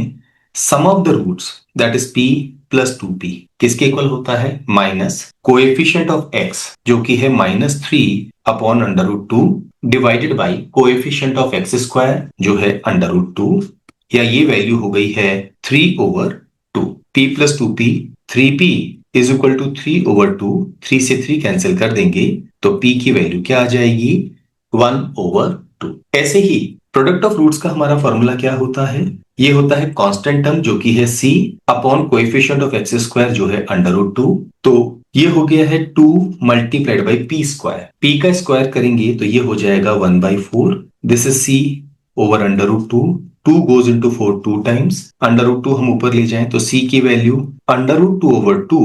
sum of the roots that is p plus 2p किसके इक्वल होता है, माइनस कोएफिशिएंट ऑफ x जो कि है -3 upon √2 divided by coefficient of x square जो है √2, या ये वैल्यू हो गई है 3/2। p plus 2p 3p is equal to 3/2। 3 से 3 कैंसिल कर देंगे तो p की वैल्यू क्या आ जाएगी, 1/2। ऐसे ही प्रोडक्ट ऑफ रूट्स का हमारा फॉर्मूला क्या होता है, ये होता है कांस्टेंट टर्म जो कि है c upon coefficient of x square जो है √2। तो ये हो गया है 2 multiplied by p square. p का स्क्वायर करेंगे तो ये हो जाएगा 1/4। This is c over √2। 2 goes into 4 2 times, √2 हम ऊपर ले जाएं तो c की वैल्यू √2/2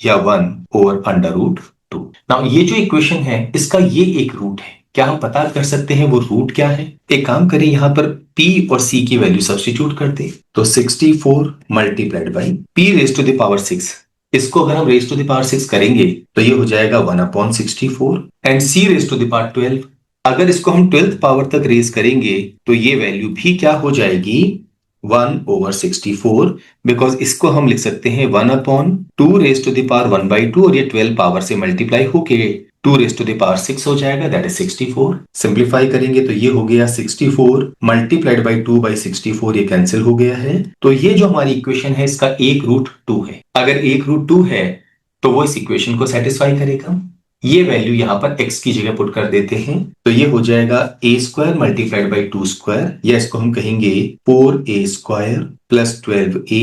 या 1/√2। नाउ ये जो इक्वेशन है इसका ये एक रूट है, क्या हम पता कर सकते हैं वो रूट क्या है। एक काम करें, यहां पर p और c की वैल्यू सब्स्टिट्यूट कर दें तो 64 multiplied by p raise to the power 6। इसको अगर हम रेज टू द पावर 6 करेंगे तो ये हो जाएगा 1/64 and c raise to the power 12। अगर इसको हम 12th पावर तक रेज करेंगे तो ये वैल्यू भी क्या हो जाएगी, 1/64। बिकॉज इसको हम लिख सकते हैं 1/2 रेज टू द पावर 1/2 और ये 12 पावर से मल्टीप्लाई होके 2 रेज टू द पावर 6 हो जाएगा, दैट इज 64। सिंप्लीफाई करेंगे तो ये हो गया 64 मल्टीप्लाइड बाई 2/64, ये कैंसिल हो गया है। तो ये जो हमारी इक्वेशन है इसका एक रूट 2 है। अगर एक रूट 2 है तो वो इस इक्वेशन को सेटिस्फाई करेगा। ये वैल्यू यहां पर x की जगह पुट कर देते हैं तो ये हो जाएगा a² मल्टीप्लाइड बाई 2², या इसको हम कहेंगे 4a² plus 12a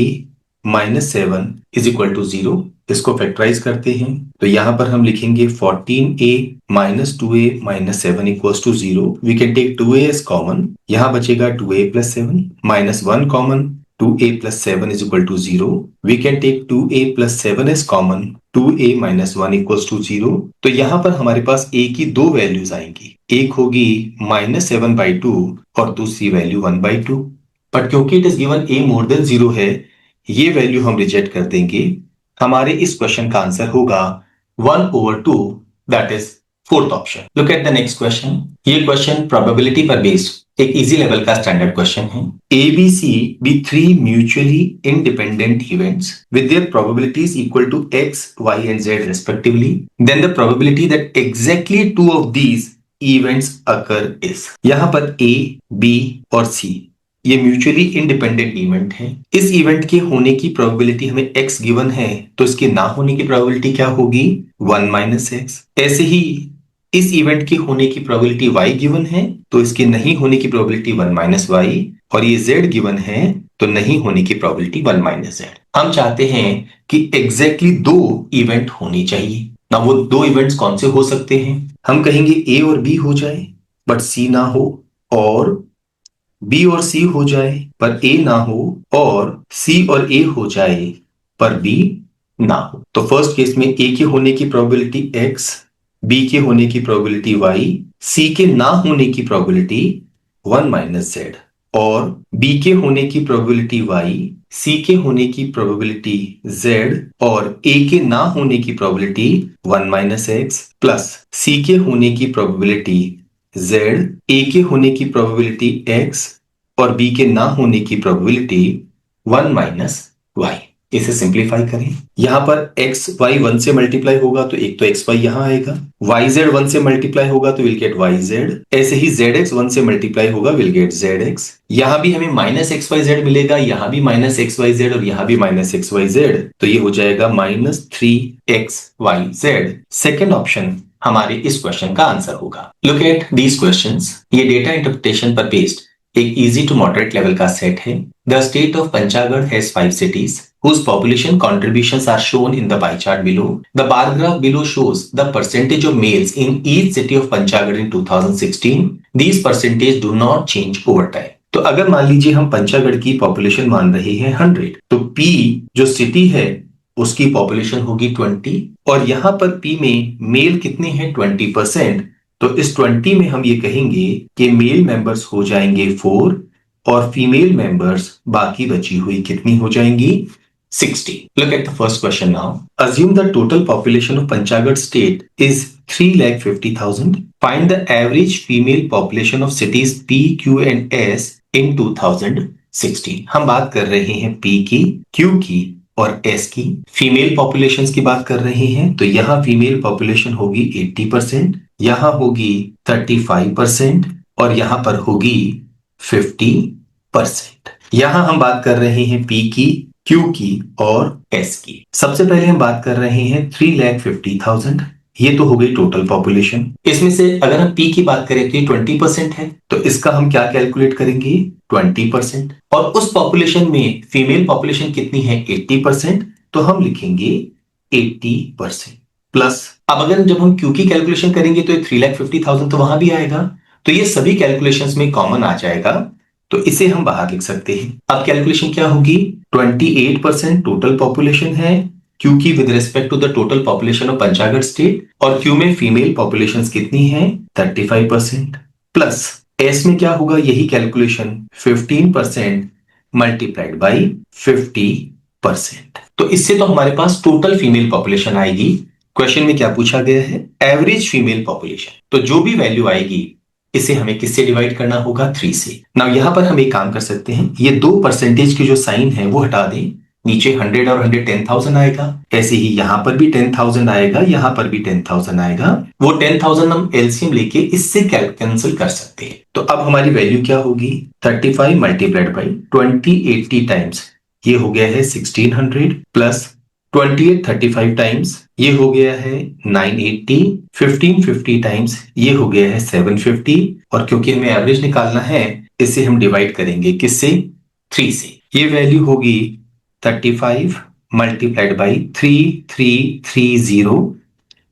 minus 7 is equal to 0। इसको फैक्टराइज करते हैं तो यहां पर हम लिखेंगे 14a minus 2a minus 7 equals to 0। We can take 2a as common, यहां बचेगा 2a plus 7 minus 1 common, 2a plus 7 is equal to 0. We can take 2a plus 7 as common. 2a minus 1 equals to 0. तो यहां पर हमारे पास a की दो values आएंगी, एक होगी -7/2 और दूसरी वैल्यू 1/2। बट क्योंकि it is given a more than 0 है, ये वैल्यू हम रिजेक्ट कर देंगे। हमारे इस क्वेश्चन का आंसर होगा 1/2, that is fourth option. Look at the next question. ये क्वेश्चन प्रोबेबिलिटी पर बेस्ड एक इजी लेवल का स्टैंडर्ड क्वेश्चन है। ABC be 3 mutually independent events with their probabilities equal to x, y and z respectively. Then the probability that exactly 2 of these events occur is। यहाँ पर A, B और C ये mutually independent event है। इस event के होने की probability हमें x गिवन है तो इसके ना होने की प्रोबेबिलिटी क्या होगी, 1 - x। ऐसे ही इस इवेंट के होने की प्रोबेबिलिटी y गिवन है तो इसके नहीं होने की प्रोबेबिलिटी 1 - y, और ये z गिवन है तो नहीं होने की प्रोबेबिलिटी 1 माइनस जेड। हम चाहते हैं कि एग्जैक्टली दो इवेंट होने चाहिए ना। वो दो इवेंट्स कौन से हो सकते हैं? हम कहेंगे ए और बी हो जाए बट सी ना हो, और बी और सी हो जाए पर ए ना हो, और सी और ए हो जाए पर बी ना हो। तो फर्स्ट केस में ए के होने की प्रोबेबिलिटी एक्स, बी के होने की प्रोबेबिलिटी वाई, सी के ना होने की प्रोबेबिलिटी 1 माइनस जेड, और बी के होने की प्रोबेबिलिटी वाई, सी के होने की प्रोबेबिलिटी जेड, और ए के ना होने की प्रोबेबिलिटी 1 माइनस एक्स, प्लस सी के होने की प्रोबेबिलिटी जेड, ए के होने की प्रोबेबिलिटी एक्स, और बी के ना होने की प्रोबेबिलिटी 1 माइनस वाई। इसे सिंप्लीफाई करें, यहां पर एक्स वाई 1 से मल्टीप्लाई होगा तो एक तो एक्स वाई यहां आएगा, वाई जेड 1 से मल्टीप्लाई होगा तो विल गेट वाई जेड, ऐसे ही जेड एक्स 1 से मल्टीप्लाई होगा विल गेट जेड एक्स। यहां भी हमें माइनस एक्स वाई जेड मिलेगा, यहां भी माइनस एक्स वाई जेड, और यहां भी माइनस एक्स वाई जेड, तो ये हो जाएगा minus 3 x y z. Second option हमारे इस क्वेश्चन का आंसर होगा। Look at these questions. ये डेटा इंटरप्रिटेशन पर बेस्ड एक इजी टू मॉडरेट लेवल का सेट है। The state of Panchagarh has 5 cities whose population contributions are shown in the pie chart below. The bar graph below shows the percentage of males in each city of Panchagढ़ in 2016. These percentage do not change over time. तो अगर मान लीजिए हम पंचागढ़ की population मान रहे हैं 100, तो P जो सिटी है उसकी पॉपुलेशन होगी 20, और यहां पर P में मेल कितने हैं 20%। तो इस 20 में हम ये कहेंगे कि मेल मेंबर्स हो जाएंगे 4 और फीमेल मेंबर्स बाकी बची हुई कितनी हो जाएंगी 60. Look at the first question now. Assume the total population of Panchagढ़ state is 3,50,000. Find the average female population of cities P, Q and S in 2016. हम बात कर रहे हैं P की, Q की और S की। फीमेल पॉपुलेशन की बात कर रहे हैं, तो यहाँ फीमेल पॉपुलेशन होगी 80%, यहाँ होगी 35% और यहाँ पर होगी 50%। यहाँ हम बात कर रहे हैं P की, Q की और S की। सबसे पहले हम बात कर रहे हैं 3,50,000, ये तो हो गई टोटल पॉपुलेशन। इसमें से अगर हम P की बात करें तो ये 20% है, तो इसका हम क्या कैलकुलेट करेंगे 20%, और उस पॉपुलेशन में फीमेल पॉपुलेशन कितनी है 80%, तो हम लिखेंगे 80% प्लस। अब अगर जब हम Q की कैलकुलेशन करेंगे तो 3,50,000 तो वहां भी आएगा, तो ये सभी कैलकुलेशंस में कॉमन आ जाएगा, तो इसे हम बाहर लिख सकते हैं। अब कैलकुलेशन क्या होगी, 28% टोटल पॉपुलेशन है Q की with respect to the total population of Panchagarh state, और Q में फीमेल पॉपुलेशन कितनी है 35%, प्लस S में क्या होगा यही कैलकुलेशन 15% मल्टीप्लाइड बाई 50%। तो इससे तो हमारे पास टोटल फीमेल पॉपुलेशन आएगी। क्वेश्चन में क्या पूछा गया है, एवरेज फीमेल पॉपुलेशन, तो जो भी वैल्यू आएगी इसे हमें किससे डिवाइड करना होगा 3 से। नाउ यहां पर हम एक काम कर सकते हैं, ये 2% की जो साइन है वो हटा दें, नीचे 100 और 100 10,000 आएगा, ऐसे ही यहां पर भी 10,000 आएगा, यहां पर भी 10,000 आएगा। वो 10,000 हम एलसीएम लेके इससे कैंसिल कर सकते हैं। तो अब हमारी वैल्यू क्या होगी, 35 मल्टीप्लाइड बाई 2080 टाइम्स, ये हो गया है 1600, प्लस 28 35 टाइम्स, ये हो गया है 980, 1550 टाइम्स, ये हो गया है 750, और क्योंकि हमें एवरेज निकालना है इसे हम डिवाइड करेंगे किससे 3 से। ये वैल्यू होगी 35 मल्टीप्लाइड बाई 3330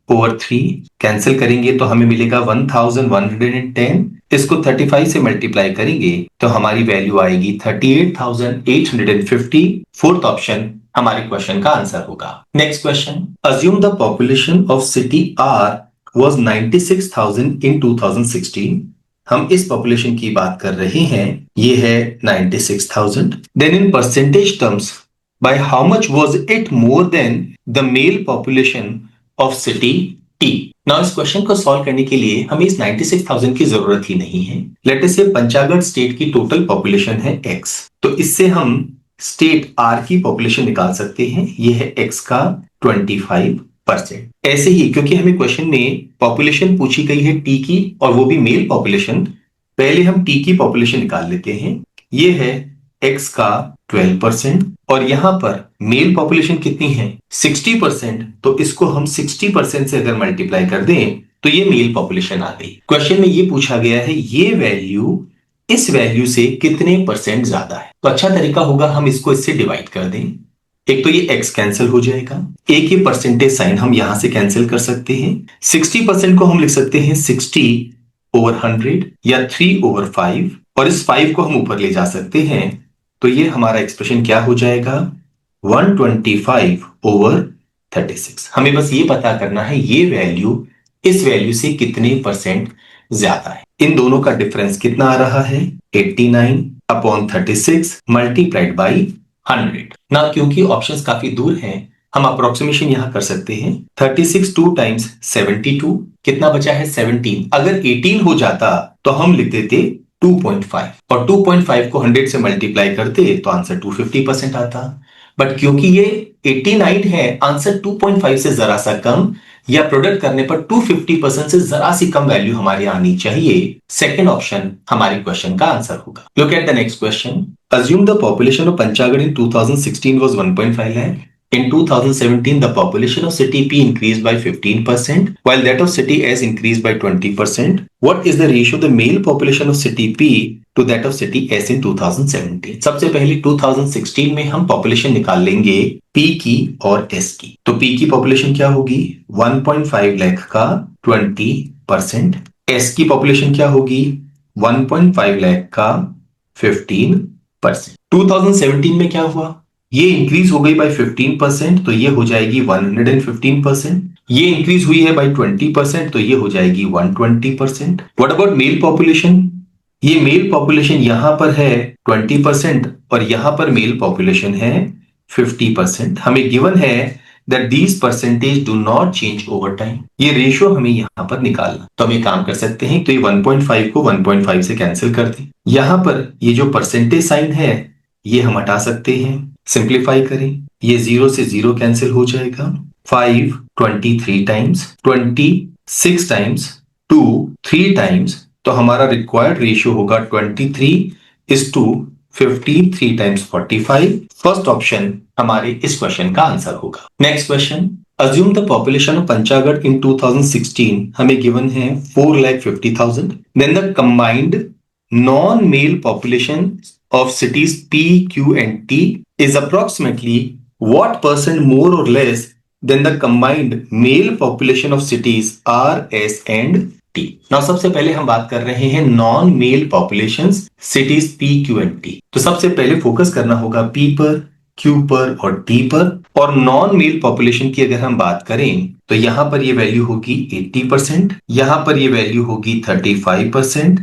ओवर 3, कैंसिल करेंगे तो हमें मिलेगा 1110। इसको 35 से मल्टीप्लाई करेंगे तो हमारी वैल्यू आएगी 38,850। फोर्थ ऑप्शन हमारे क्वेश्चन का आंसर होगा। Next question, assume the population of city R was 96,000 in 2016। हम इस पॉपुलेशन की बात कर रहे हैं, ये है 96,000। Then in percentage terms by how much was it more than the male population of city T? Now इस क्वेश्चन को सॉल्व करने के लिए हमें इस 96,000 की जरूरत ही नहीं है। लेट अस से पंचागढ़ स्टेट की टोटल पॉपुलेशन है X, तो इससे हम स्टेट R की पॉपुलेशन निकाल सकते हैं, ये है X का 25%। ऐसे ही क्योंकि हमें क्वेश्चन में पॉपुलेशन पूछी गई है T की और वो भी मेल पॉपुलेशन, पहले हम T की पॉपुलेशन निकाल लेते हैं, ये है X का 12%, और यहां पर मेल पॉपुलेशन कितनी है 60%, तो इसको हम 60% से अगर मल्टीप्लाई कर दें तो ये मेल पॉपुलेशन आ गई। क्वेश्चन में ये पूछा गया है ये वैल्यू इस वैल्यू से कितने परसेंट ज्यादा है। तो अच्छा तरीका होगा हम इसको इससे डिवाइड कर दें। एक तो ये x कैंसिल हो जाएगा, एक ही परसेंटेज साइन हम यहां से कैंसिल कर सकते हैं। 60% को हम लिख सकते हैं 60/100 या 3/5, और इस 5 को हम ऊपर ले जा सकते हैं। तो ये हमारा एक्सप्रेशन क्या हो जाएगा, 125/36। हमें बस ये पता करना है ये वैल्यू इस वैल्यू से कितने परसेंट ज्यादा है। इन दोनों का डिफरेंस कितना आ रहा है, 89/36 मल्टीप्लाइड बाई 100 ना। क्योंकि ऑप्शंस काफी दूर हैं, हम अप्रोक्सीमेशन यहां कर सकते हैं। 36 2 टाइम्स 72, कितना बचा है 17। अगर 18 हो जाता तो हम लिख देते 2.5, और 2.5 को 100 से मल्टीप्लाई करते तो आंसर 250% आता। बट क्योंकि ये 89 है, आंसर 2.5 से जरा सा कम, या प्रोडक्ट करने पर 250% से जरा सी कम वैल्यू हमारी आनी चाहिए। सेकंड ऑप्शन हमारे क्वेश्चन का आंसर होगा। Look at the next question. Assume the population of Panchagad in 2016 was 1.5 lakh. In 2017, the population of city P increased by 15%, while that of city S increased by 20%. What is the ratio of the male population of city P to that of city S in 2017? सबसे पहले 2016 में हम population निकाल लेंगे P की और S की। तो P की पॉपुलेशन क्या होगी, 1.5 लाख का 20%। S की पॉपुलेशन क्या होगी, 1.5 लाख का 15%। 2017 में क्या हुआ, ये इंक्रीज हो गई बाय 15%, तो ये हो जाएगी 115%। ये इंक्रीज हुई है बाय 20%, तो ये हो जाएगी 120%। व्हाट अबाउट मेल पॉपुलेशन, ये मेल पॉपुलेशन यहां पर है 20% और यहां पर मेल पॉपुलेशन है 50%। हमें गिवन है that these percentage do not change over time। ये रेशियो हमें यहां पर निकालना। तो हम एक काम कर सकते हैं, तो ये 1.5 को 1.5 से कैंसिल कर दें। यहां पर ये जो परसेंटेज साइन है ये हम हटा सकते हैं। सिंप्लीफाई करें, ये 0 से 0 कैंसिल हो जाएगा। 5 23 टाइम्स, 26 टाइम्स, 2 3 टाइम्स, तो हमारा रिक्वायर्ड रेशियो होगा 23:50 3 टाइम्स 45। फर्स्ट ऑप्शन हमारे इस क्वेश्चन का आंसर होगा। Next question. Assume the population of Panchagad in 2016 हमें गिवन है 4,50,000। Then the combined non-male population of cities P, Q and T is approximately what percent more or less than the combined male population of cities R, S and T। Now सबसे पहले हम बात कर रहे हैं non male populations cities P, Q and T। तो सबसे पहले फोकस करना होगा P पर, Q पर और T पर। और नॉन मेल पॉपुलेशन की अगर हम बात करें तो यहां पर ये वैल्यू होगी 80%, यहां पर ये वैल्यू होगी 35%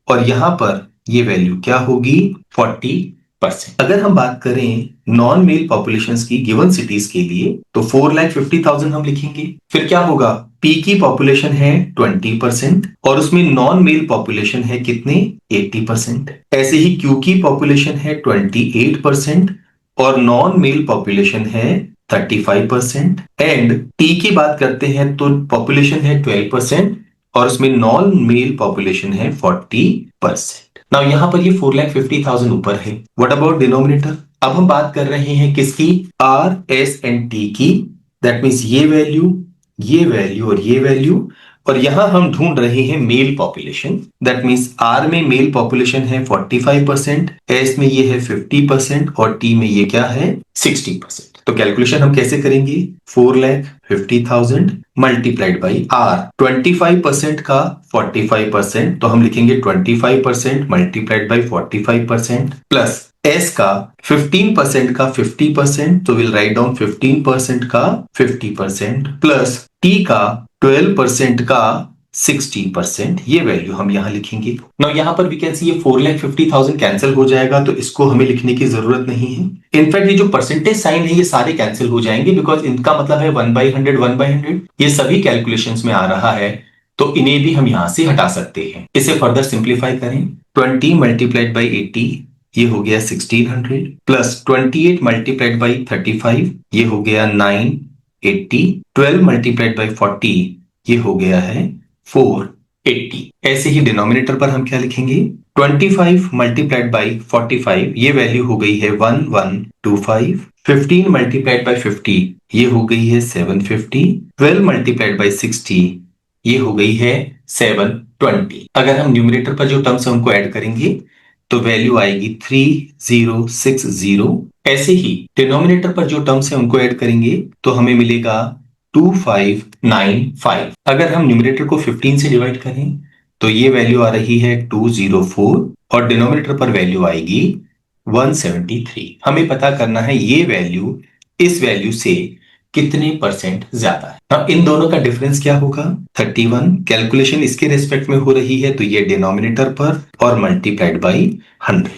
और यहां पर ये वैल्यू क्या होगी 40%। अगर हम बात करें नॉन मेल पॉपुलेशंस की गिवन सिटीज के लिए तो 4,50,000 हम लिखेंगे। फिर क्या होगा, P की पॉपुलेशन है 20% और उसमें नॉन मेल पॉपुलेशन है कितने 80%। ऐसे ही Q की पॉपुलेशन है 28% और नॉन मेल पॉपुलेशन है 35%। एंड टी की बात करते हैं तो पॉपुलेशन है 12% और उसमें नॉन मेल पॉपुलेशन है 40%। नाउ यहां पर ये 4,50,000 ऊपर है। व्हाट अबाउट डिनोमिनेटर, अब हम बात कर रहे हैं किसकी, आर, एस एंड टी की। दैट मीन्स ये वैल्यू, ये वैल्यू और ये वैल्यू, और यहां हम ढूंढ रहे हैं male population. That means R में मेल पॉपुलेशन है 45%, एस में ये है 50% और टी में ये क्या है 60%। तो कैलकुलेशन हम कैसे करेंगे, 4,50,000 मल्टीप्लाइड बाई आर। 25% का 45%, तो हम लिखेंगे 25% मल्टीप्लाइड बाई 45% प्लस एस का 15% का 50%, तो विल राइट डाउन 15% का 50% प्लस टी का 12% का 60%। ये वैल्यू हम यहां लिखेंगे। नाउ यहां पर वी कैन सी ये 4,50,000 कैंसिल हो जाएगा, तो इसको हमें लिखने की जरूरत नहीं है। इनफैक्ट ये जो परसेंटेज साइन है ये सारे कैंसिल हो जाएंगे, बिकॉज इनका मतलब है 1/100 1/100, ये सभी कैलकुलेशंस में आ रहा है, तो इन्हें भी हम यहां से हटा सकते हैं। इसे फर्दर सिंप्लीफाई करें, 20 मल्टीप्लाइड बाई 80 ये हो गया 1600 प्लस 28 मल्टीप्लाइड बाई 35 ये हो गया 980, 12 मल्टीप्लाइड बाई 40 ये हो गया है 480। ऐसे ही डिनोमिनेटर पर हम क्या लिखेंगे, 25 मल्टीप्लाइड बाई 45 ये वैल्यू हो गई है 1125, 15 मल्टीप्लाइड बाई 50 ये हो गई है 750, 12 मल्टीप्लाइड बाई 60 ये हो गई है 720। अगर हम न्यूमरेटर पर जो टर्म्स है उनको ऐड करेंगे तो वैल्यू आएगी 3060। ऐसे ही डिनोमिनेटर पर जो टर्म्स है उनको ऐड करेंगे तो हमें मिलेगा 2595। अगर हम न्यूमरेटर को 15 से डिवाइड करें तो ये वैल्यू आ रही है 204 और डिनोमिनेटर पर वैल्यू आएगी 173। हमें पता करना है ये वैल्यू इस वैल्यू से कितने परसेंट ज्यादा है। अब इन दोनों का डिफरेंस क्या होगा? 31। कैलकुलेशन इसके रेस्पेक्ट में हो रही है तो ये डिनोमिनेटर पर और मल्टीप्लाइड बाई 100।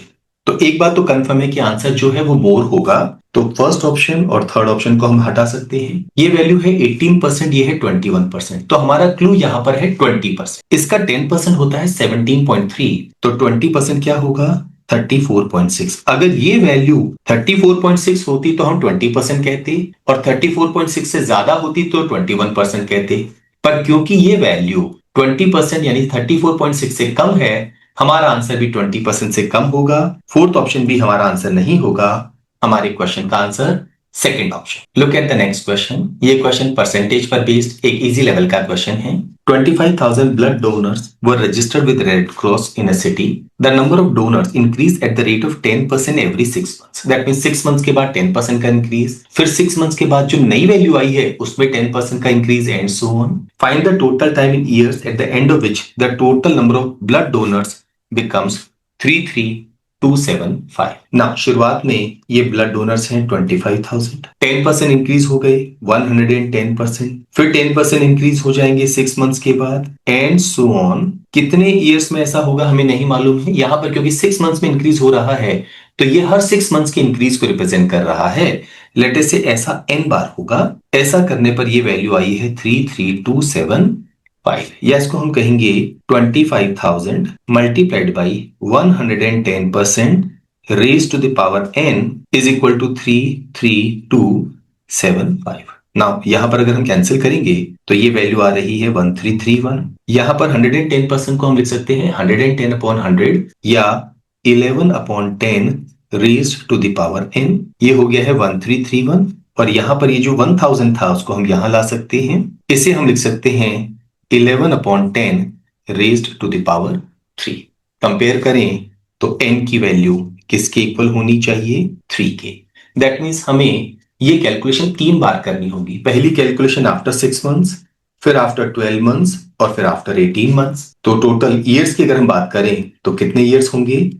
तो एक बात तो कंफर्म है कि आंसर जो है वो मोर होगा। तो फर्स्ट ऑप्शन और थर्ड ऑप्शन को हम हटा सकते हैं। ये वैल्यू है 18%, ये है 21%। तो हमारा क्लू यहाँ पर है 20%। इसका 10% होता है 17.3। तो 20% क्या होगा? 34.6। अगर ये वैल्यू 34.6 होती तो हम 20% कहते और 34.6 से ज्यादा होती तो 21% कहते। पर क्योंकि ये वैल्यू 20% यानी 34.6 से कम है, हमारा आंसर भी 20% से कम होगा। फोर्थ ऑप्शन भी हमारा आंसर नहीं होगा। हमारे क्वेश्चन का answer second option. Look at the next question. ये क्वेश्चन परसेंटेज पर बेस्ड एक इजी लेवल का क्वेश्चन है। 25,000 blood donors were registered with Red Cross in a city. The number of donors increased at the rate of 10% every 6 months. That means 6 months के बाद 10% का increase, फिर 6 months के बाद जो नई वैल्यू आई है उसमें 10% का increase and so on. Find the total time in years at the end of which the total number of blood donors becomes 33275। ना शुरुआत में ये ब्लड डोनर्स हैं 25,000, 10% इंक्रीज हो गए 110%, फिर 10% इंक्रीज हो जाएंगे 6 मंथ्स के बाद एंड सो ऑन। कितने ईयर्स में ऐसा होगा हमें नहीं मालूम है। यहां पर क्योंकि 6 मंथ्स में इंक्रीज हो रहा है तो ये हर 6 मंथ्स के इंक्रीज को रिप्रेजेंट कर रहा है। लेट से ऐसा n बार होगा। ऐसा करने पर ये वैल्यू आई है 33275 या इसको हम कहेंगे 25,000 multiplied by 110% raise to the power n is equal to 33275। Now यहां पर अगर हम कैंसिल करेंगे तो ये वैल्यू आ रही है 1331। यहां पर 110% को हम लिख सकते हैं 110 अपॉन 100 या 11 upon 10 raise to the power n। ये हो गया है 1331 और यहां पर ये जो 1000 था उसको हम यहां ला सकते हैं। इसे हम लिख सकते हैं 11 upon 10 raised to the power 3। Compare करें तो n की वैल्यू किसके इक्वल होनी चाहिए? 3 के। दैट मीन्स हमें ये कैलकुलेशन 3 बार करनी होगी। पहली कैलकुलेशन आफ्टर 6 मंथ्स, फिर आफ्टर 12 मंथ्स और फिर आफ्टर 18 मंथ्स। तो टोटल ईयर्स की अगर हम बात करें तो कितने ईयर्स होंगे?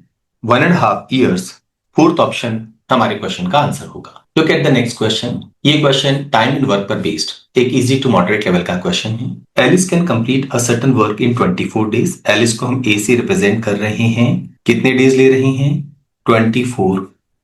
1.5 ईयर्स। फोर्थ ऑप्शन हमारे क्वेश्चन का आंसर होगा। Look at the next question. ये क्वेश्चन टाइम एंड वर्क पर बेस्ड एक इजी टू मॉडरेट लेवल का क्वेश्चन है। Alice can complete a certain work in 24 days. Alice को हम ए से रिप्रेजेंट कर रहे हैं। कितने डेज ले रहे हैं? 24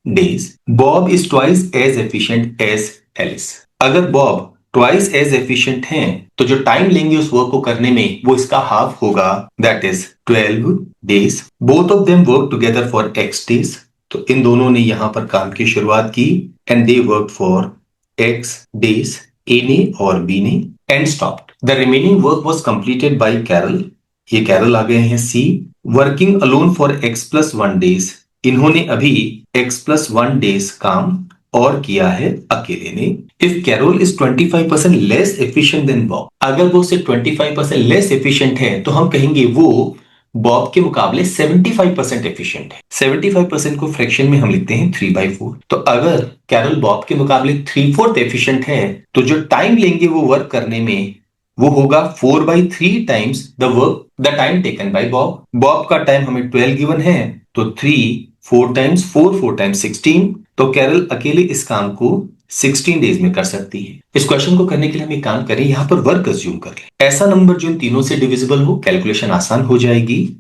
days. Bob is twice as efficient as Alice. अगर बॉब ट्वाइस एज एफिशिएंट हैं तो जो टाइम लेंगे उस वर्क को करने में वो इसका हाफ होगा, that is 12 days. Both of them work together for x days. तो इन दोनों ने यहां पर काम की शुरुआत की and they work for x days, A ने और बी ने, and stopped. The remaining work was completed by Carol. ये कैरल आ गए हैं C. Working alone for x+1 days. इन्होंने अभी x+1 डेज काम और किया है अकेले ने। If Carol is 25% less efficient than Bob, अगर वो सिर्फ 25% लेस एफिशिएंट है तो हम कहेंगे वो बॉब के मुकाबले 75% एफिशिएंट है। 75% को फ्रैक्शन में हम लिखते हैं 3/4। तो अगर कैरोल बॉब के मुकाबले 3/4 एफिशिएंट है तो जो टाइम लेंगे वो वर्क करने में वो होगा 4/3 times the time taken by Bob. Bob का टाइम हमें 12 गिवन है तो 3 4 टाइम्स 4 टाइम्स 16। तो कैरल अकेले इस काम को 16 डेज में कर सकती है। इस क्वेश्चन को करने के लिए हम एक काम करें, यहां पर वर्क अज्यूम कर लें। ऐसा नंबर जो इन तीनों से डिविजिबल हो, कैलकुलेशन आसान हो जाएगी।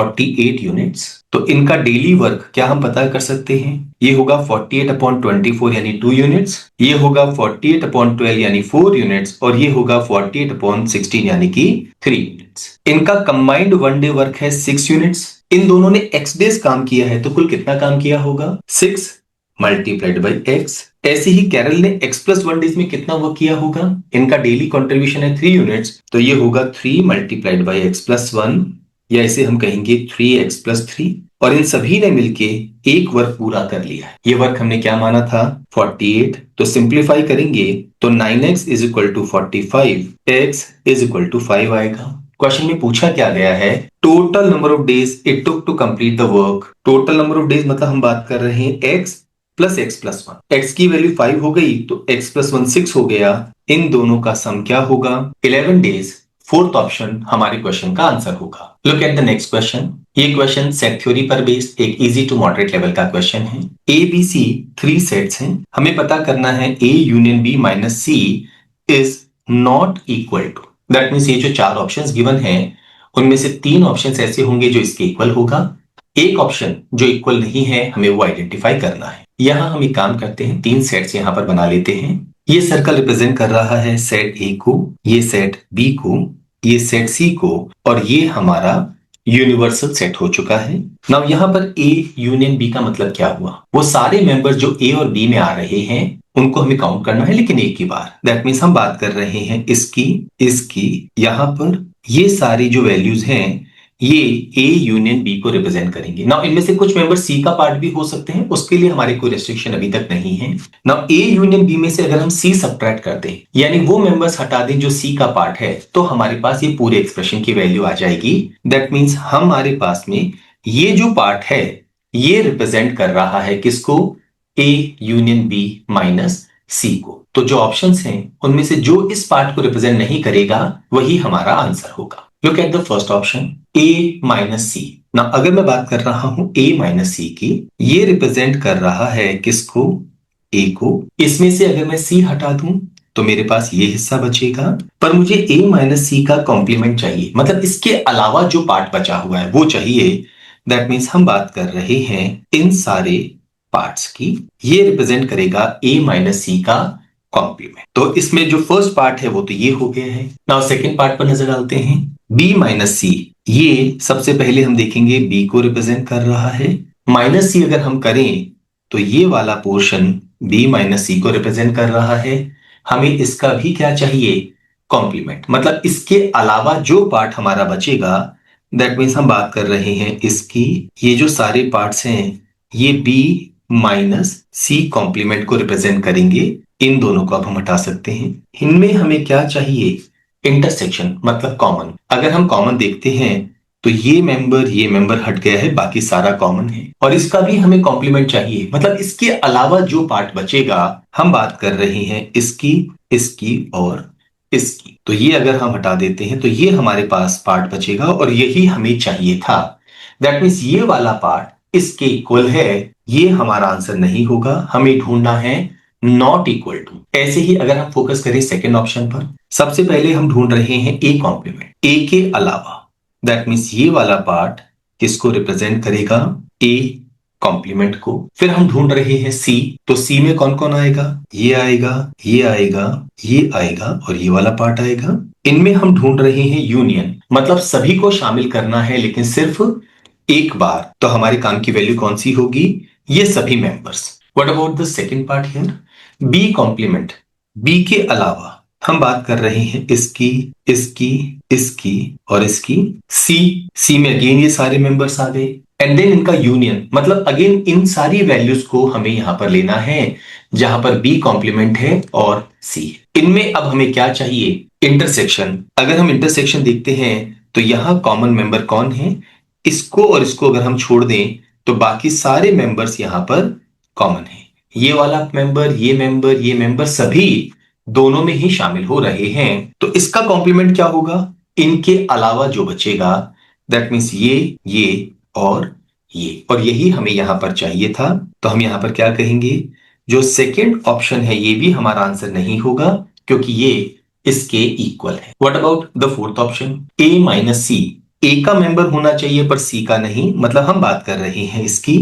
48 यूनिट्स। तो इनका डेली वर्क क्या हम पता कर सकते हैं? ये होगा 48 अपॉन 24 यानी 2 यूनिट्स, ये होगा 48 अपॉन 12 यानी 4 यूनिट्स और ये होगा 48 अपॉन 16 यानी कि 3 यूनिट्स। इनका कंबाइंड 1 डे वर्क है 6 यूनिट्स। इन दोनों ने x डेज काम किया है तो कुल कितना काम किया होगा? 6 मल्टीप्लाइड बाई x। ऐसे ही कैरल ने x+1 डेज में कितना वर्क किया होगा? इनका डेली कंट्रीब्यूशन है 3 यूनिट्स तो ये होगा 3 मल्टीप्लाइड बाई x+1 या इसे हम कहेंगे 3x+3। और इन सभी ने मिलके एक वर्क पूरा कर लिया है। ये वर्क हमने क्या माना था? 48। तो सिंप्लीफाई करेंगे तो 9x is equal to 45, x is equal to 5 आएगा। क्वेश्चन में पूछा क्या गया है, total number of days it took to complete the work. Total number of days मतलब हम बात कर रहे हैं x plus x plus one. X की वैल्यू 5 हो गई तो x प्लस वन 6 हो गया। इन दोनों का सम क्या होगा, 11 डेज। फोर्थ ऑप्शन हमारे क्वेश्चन का आंसर होगा। Look at the next question. ये क्वेश्चन सेट थ्योरी पर बेस्ड एक इजी टू मॉडरेट लेवल का क्वेश्चन है। ए बी सी 3 सेट्स हैं। हमें पता करना है A union B minus C is not equal to. That means ये जो 4 ऑप्शंस गिवन हैं उनमें से 3 ऑप्शंस ऐसे होंगे जो इसके इक्वल होगा। एक ऑप्शन जो इक्वल नहीं है हमें वो आइडेंटिफाई करना है। यहां हम एक काम करते हैं, 3 सेट्स यहां पर बना लेते हैं। ये सर्कल रिप्रेजेंट कर रहा है सेट ए को, ये सेट बी को, ये सेट सी को, और ये हमारा यूनिवर्सल सेट हो चुका है। नाउ यहां पर ए यूनियन बी का मतलब क्या हुआ, वो सारे मेंबर जो ए और बी में आ रहे हैं उनको हमें काउंट करना है, लेकिन एक ही बार। दैट मीन्स हम बात कर रहे हैं इसकी यहां पर ये सारी जो वैल्यूज हैं ये ए यूनियन बी को रिप्रेजेंट करेंगे। नाउ इनमें से कुछ मेंबर सी का पार्ट भी हो सकते हैं, उसके लिए हमारे कोई रेस्ट्रिक्शन अभी तक नहीं है। नाउ ए यूनियन बी में से अगर हम सी सब्ट्रैक्ट कर दें, यानी वो मेंबर्स हटा दें जो सी का पार्ट है, तो हमारे पास ये पूरे एक्सप्रेशन की वैल्यू आ जाएगी। दैट मीन्स हमारे पास में ये जो पार्ट है ये रिप्रेजेंट कर रहा है किसको, ए यूनियन बी माइनस सी को। तो जो ऑप्शंस हैं उनमें से जो इस पार्ट को रिप्रेजेंट नहीं करेगा वही हमारा आंसर होगा। Look at the first option A minus C. ना अगर मैं बात कर रहा हूं ए माइनस सी की, ये रिप्रेजेंट कर रहा है किसको, ए को। इसमें से अगर मैं सी हटा दूं तो मेरे पास ये हिस्सा बचेगा, पर मुझे ए माइनस सी का कॉम्प्लीमेंट चाहिए, मतलब इसके अलावा जो पार्ट बचा हुआ है वो चाहिए। दैट मीन्स हम बात कर रहे हैं इन सारे पार्ट्स की। ये रिप्रेजेंट करेगा ए माइनस सी का कॉम्प्लीमेंट। तो इसमें जो फर्स्ट पार्ट है वो तो ये हो गया है। नाउ सेकंड पार्ट पर नजर डालते हैं। बी माइनस सी, ये सबसे पहले हम देखेंगे बी को रिप्रेजेंट कर रहा है। माइनस सी अगर हम करें तो ये वाला पोर्शन बी माइनस सी को रिप्रेजेंट कर रहा है। हमें इसका भी क्या चाहिए, कॉम्प्लीमेंट। मतलब इसके अलावा जो पार्ट हमारा बचेगा, दैट मीन्स हम बात कर रहे हैं इसकी। ये जो सारे पार्ट्स हैं ये बी माइनस सी कॉम्प्लीमेंट को रिप्रेजेंट करेंगे। इन दोनों को अब हम हटा सकते हैं। इनमें हमें क्या चाहिए, इंटरसेक्शन, मतलब कॉमन। अगर हम कॉमन देखते हैं तो ये मेंबर हट गया है, बाकी सारा कॉमन है। और इसका भी हमें कॉम्प्लीमेंट चाहिए, मतलब इसके अलावा जो पार्ट बचेगा, हम बात कर रहे हैं इसकी और इसकी। तो ये अगर हम हटा देते हैं तो ये हमारे पास पार्ट बचेगा और यही हमें चाहिए था। दैट मीन्स ये वाला पार्ट इसके इक्वल है, ये हमारा आंसर नहीं होगा। हमें ढूंढना है नॉट इक्वल टू। ऐसे ही अगर हम फोकस करें सेकेंड ऑप्शन पर, सबसे पहले हम ढूंढ रहे हैं ए कॉम्प्लीमेंट, ए के अलावा। दैट मीन्स ये वाला पार्ट किसको रिप्रेजेंट करेगा, ए कॉम्प्लीमेंट को। फिर हम ढूंढ रहे हैं सी, तो सी में कौन कौन आएगा, ये आएगा, ये आएगा, ये आएगा और ये वाला पार्ट आएगा। इनमें हम ढूंढ रहे हैं यूनियन, मतलब सभी को शामिल करना है लेकिन सिर्फ एक बार। तो हमारे काम की वैल्यू कौन सी होगी, ये सभी members. What about the second part here, B complement. B के अलावा हम बात कर रहे हैं इसकी और इसकी। सी में अगेन ये सारे मेंबर्स आ गए। एंड देन इनका यूनियन, मतलब अगेन इन सारी वैल्यूज को हमें यहां पर लेना है जहां पर बी कॉम्प्लीमेंट है और सी। इनमें अब हमें क्या चाहिए, इंटरसेक्शन। अगर हम इंटरसेक्शन देखते हैं तो यहां कॉमन मेंबर कौन है, इसको और इसको अगर हम छोड़ दें तो बाकी सारे मेंबर्स यहां पर कॉमन है। ये वाला मेंबर, ये मेंबर सभी दोनों में ही शामिल हो रहे हैं। तो इसका कॉम्प्लीमेंट क्या होगा, इनके अलावा जो बचेगा। दैट मीन्स ये और ये, और यही हमें यहां पर चाहिए था। तो हम यहां पर क्या कहेंगे, जो सेकेंड ऑप्शन है ये भी हमारा आंसर नहीं होगा क्योंकि ये इसके इक्वल है। What about the fourth option, A minus C. A का मेंबर होना चाहिए पर सी का नहीं, मतलब हम बात कर रहे हैं इसकी।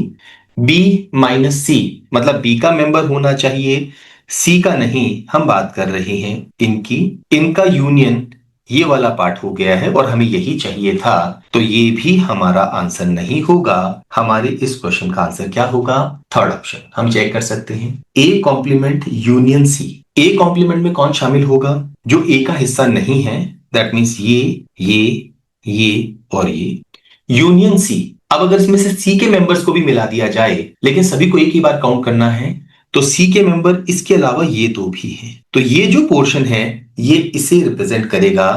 बी माइनस सी, मतलब बी का मेंबर होना चाहिए, सी का नहीं। हम बात कर रहे हैं इनकी। इनका यूनियन ये वाला पार्ट हो गया है और हमें यही चाहिए था। तो ये भी हमारा आंसर नहीं होगा। हमारे इस क्वेश्चन का आंसर क्या होगा, थर्ड ऑप्शन। हम चेक कर सकते हैं, A complement union C. A complement में कौन शामिल होगा, जो ए का हिस्सा नहीं है। दैट मीन्स ये और ये यूनियन सी। अब अगर इसमें से सी के मेंबर्स को भी मिला दिया जाए, लेकिन सभी को एक ही बार काउंट करना है, तो सी के मेंबर इसके अलावा ये दो भी हैं। तो ये जो पोर्शन है ये इसे रिप्रेजेंट करेगा।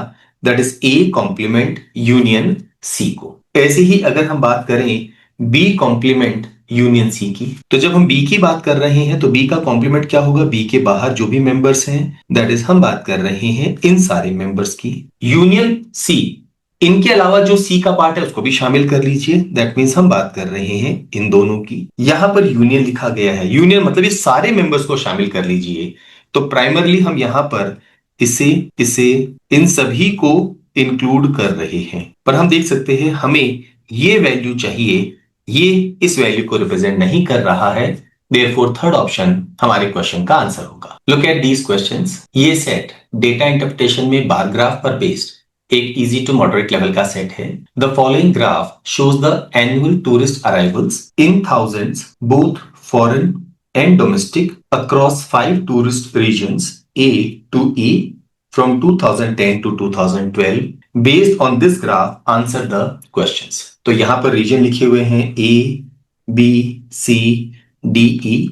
That is A complement union C को। ऐसे ही अगर हम बात करें बी कॉम्प्लीमेंट यूनियन सी की, तो जब हम बी की बात कर रहे हैं तो बी का कॉम्प्लीमेंट क्या होगा, बी के बाहर जो भी मेंबर्स हैं, दैट इज हम बात कर रहे हैं इन सारे मेंबर्स की। यूनियन सी, इनके अलावा जो सी का पार्ट है उसको भी शामिल कर लीजिए, दैट मीन्स हम बात कर रहे हैं इन दोनों की। यहां पर यूनियन लिखा गया है, यूनियन मतलब ये सारे मेंबर्स को शामिल कर लीजिए। तो प्राइमरली हम यहां पर इसे इसे इन सभी को इंक्लूड कर रहे हैं, पर हम देख सकते हैं हमें ये वैल्यू चाहिए, ये इस वैल्यू को रिप्रेजेंट नहीं कर रहा है, देयरफॉर थर्ड ऑप्शन हमारे क्वेश्चन का आंसर होगा। Look at these questions. ये सेट डेटा इंटरप्रिटेशन में बार ग्राफ पर बेस्ड एक इजी टू मॉडरेट लेवल का सेट है। The following graph shows the annual tourist arrivals in thousands both foreign and domestic across 5 tourist regions A to E from 2010 to 2012. Based on this graph, answer the questions. तो यहां पर reason लिखे हुए हैं A, B, C, D, E।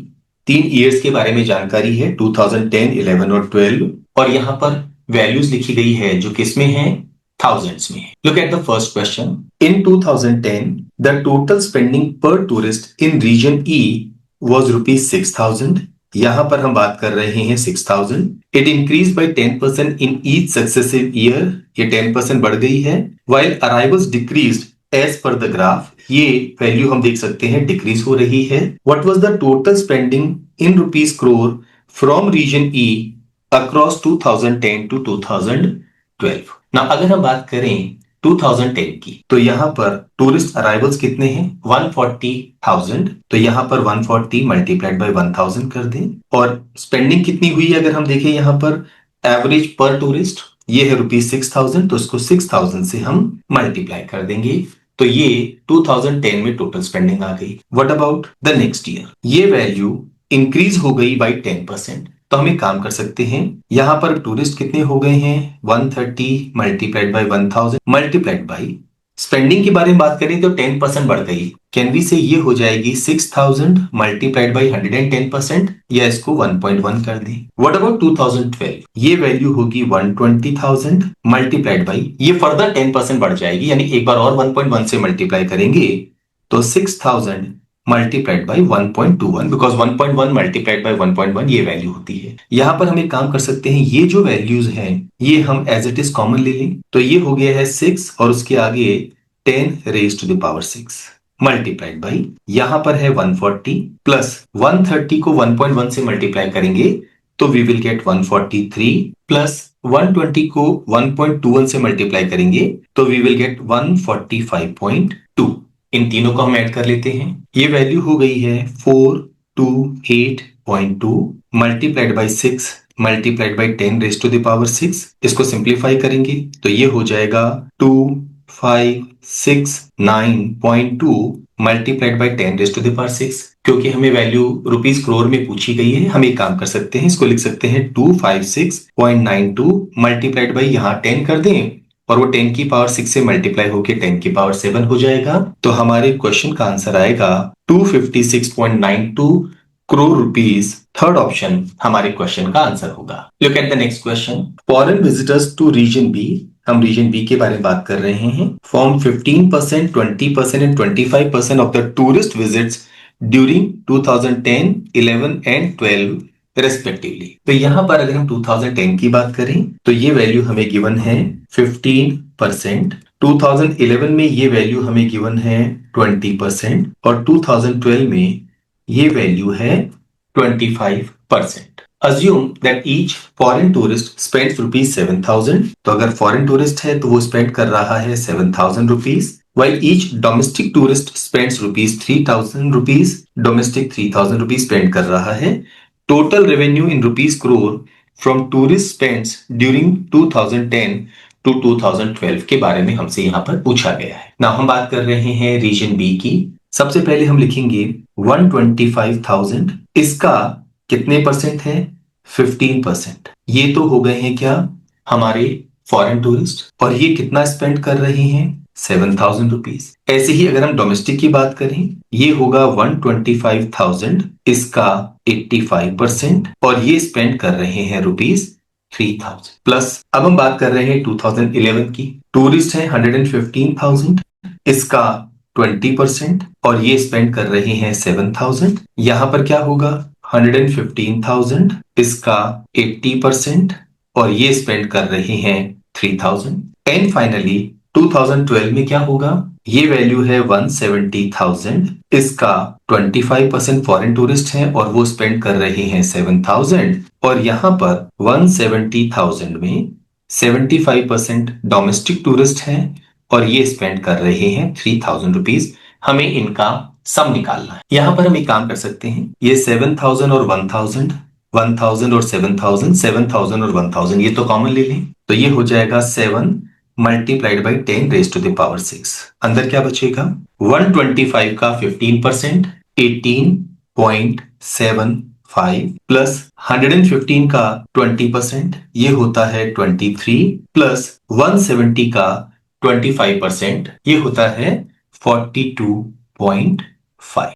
3 years के बारे में जानकारी है, 2010, 11 और 12। और यहां पर वैल्यूज लिखी गई है जो किसमें है, thousands में। Look at the first question. In 2010, the total spending per tourist in region E was rupees 6,000। यहां पर हम बात कर रहे हैं 6,000। It increased by 10% in each successive year। ये 10% बढ़ गई है। While arrivals decreased as per the graph। ये वैल्यू हम देख सकते हैं डिक्रीज हो रही है। What was the total spending in rupees crore from region E across 2010 to 2012। Now अगर हम बात करें 2010 की, तो यहां पर टूरिस्ट अराइवल्स कितने हैं, 140,000। तो यहां पर 140 मल्टीप्लाइड बाय 1000 कर दें। और स्पेंडिंग कितनी हुई है अगर हम देखें यहां पर एवरेज पर टूरिस्ट, ये है रुपीज 6,000। तो इसको 6,000 से हम मल्टीप्लाई कर देंगे, तो ये 2010 में टोटल स्पेंडिंग आ गई। What about the next year, ये वैल्यू इंक्रीज हो गई बाई 10%। तो हम एक काम कर सकते हैं, यहां पर टूरिस्ट कितने हो गए हैं, 130 multiplied by 1000 multiplied by spending के बारे में बात करें तो 10% बढ़ गई। कैन वी से ये हो जाएगी 6,000 मल्टीप्लाइड बाई 110%, या इसको 1.1 कर दें। व्हाट अबाउट 2012, ये वैल्यू होगी 120,000 मल्टीप्लाइड बाई, ये फर्दर 10% बढ़ जाएगी, यानी एक बार और 1.1 से मल्टीप्लाई करेंगे तो 6,000 multiplied by 1.21, because 1.1 multiplied by 1.1 ये वैल्यू होती है। यहां पर हम एक काम कर सकते हैं, ये जो वैल्यूज हैं ये हम एज इट इज कॉमन ले लें, तो ये हो गया है 6 और उसके आगे 10 raise to the power 6 multiplied by, यहां पर है 140 प्लस 130 को 1.1 से मल्टीप्लाई करेंगे तो वी विल गेट 143 प्लस 120 को 1.21 से मल्टीप्लाई करेंगे तो वी विल गेट 145.2। इन तीनों को हम ऐड कर लेते हैं, ये वैल्यू हो गई है 428.2 multiplied by 6 multiplied by 10 raise to the power 6। इसको सिंप्लीफाई करेंगे तो ये हो जाएगा 2569.2 multiplied by 10 raise to the power 6। क्योंकि हमें वैल्यू रुपीज करोड़ में पूछी गई है, हम एक काम कर सकते हैं, इसको लिख सकते हैं 256.92 मल्टीप्लाइड बाई यहाँ 10 कर दें और वो 10 की पावर 6 से मल्टीप्लाई होके 10 की पावर 7 हो जाएगा। तो हमारे क्वेश्चन का आंसर आएगा 256.92 करोड़ रुपीज। थर्ड ऑप्शन हमारे क्वेश्चन का आंसर होगा। Look at the next question. Foreign visitors to region B, हम रीजन बी के बारे में बात कर रहे हैं, form 15%, 20% and 25% of the tourist visits during 2010, 11 and 12 respectively. तो यहां पर अगर हम 2010 की बात करें तो ये वैल्यू हमें गिवन है 15%, 2011 में ये वैल्यू हमें गिवन है 20% और 2012 में ये वैल्यू है 25%। Assume that each foreign tourist spends rupees 7,000। तो अगर फॉरेन टूरिस्ट है तो वो स्पेंड कर रहा है 7,000 rupees, while each domestic tourist spends rupees 3,000 rupees, domestic 3,000 rupees spend कर रहा है। Total revenue in rupees crore from tourist spends during 2010 to 2012 के बारे में हमसे यहाँ पर पूछा गया है ना। हम बात कर रहे हैं रीजन बी की। सबसे पहले हम लिखेंगे 125,000, इसका कितने परसेंट है, 15%। ये तो हो गए हैं क्या हमारे फॉरेन टूरिस्ट, और ये कितना स्पेंड कर रहे हैं, 7,000 रुपीज। ऐसे ही अगर हम डोमेस्टिक की बात करें, ये होगा 125,000, इसका 85% और ये स्पेंड कर रहे हैं रुपीज 3000 प्लस अब हम बात कर रहे हैं 2011 की। टूरिस्ट है 115,000, इसका 20% और ये स्पेंड कर रहे हैं 7,000। यहां पर क्या होगा 115,000, इसका 80% और ये स्पेंड कर रहे हैं 3,000। एंड फाइनली 2012 में क्या होगा, ये वैल्यू है 170,000, इसका 25% फॉरेन टूरिस्ट हैं और वो स्पेंड कर रहे हैं 7,000 और यहां पर 170,000 में 75% डोमेस्टिक टूरिस्ट हैं और ये स्पेंड कर रहे हैं 3,000 रुपीज। हमें इनका सम निकालना है। यहां पर हम एक काम कर सकते हैं, ये 7,000 और 1,000, 1,000 और 7,000, 7,000 और 1,000 ये तो कॉमन ले लें, तो ये हो जाएगा 7 multiplied by 10 raise to the power 6। अंदर क्या बचेगा 125 का 15% 18.75 प्लस 115 का 20% ये होता है 23 प्लस 170 का 25% ये होता है 42.5।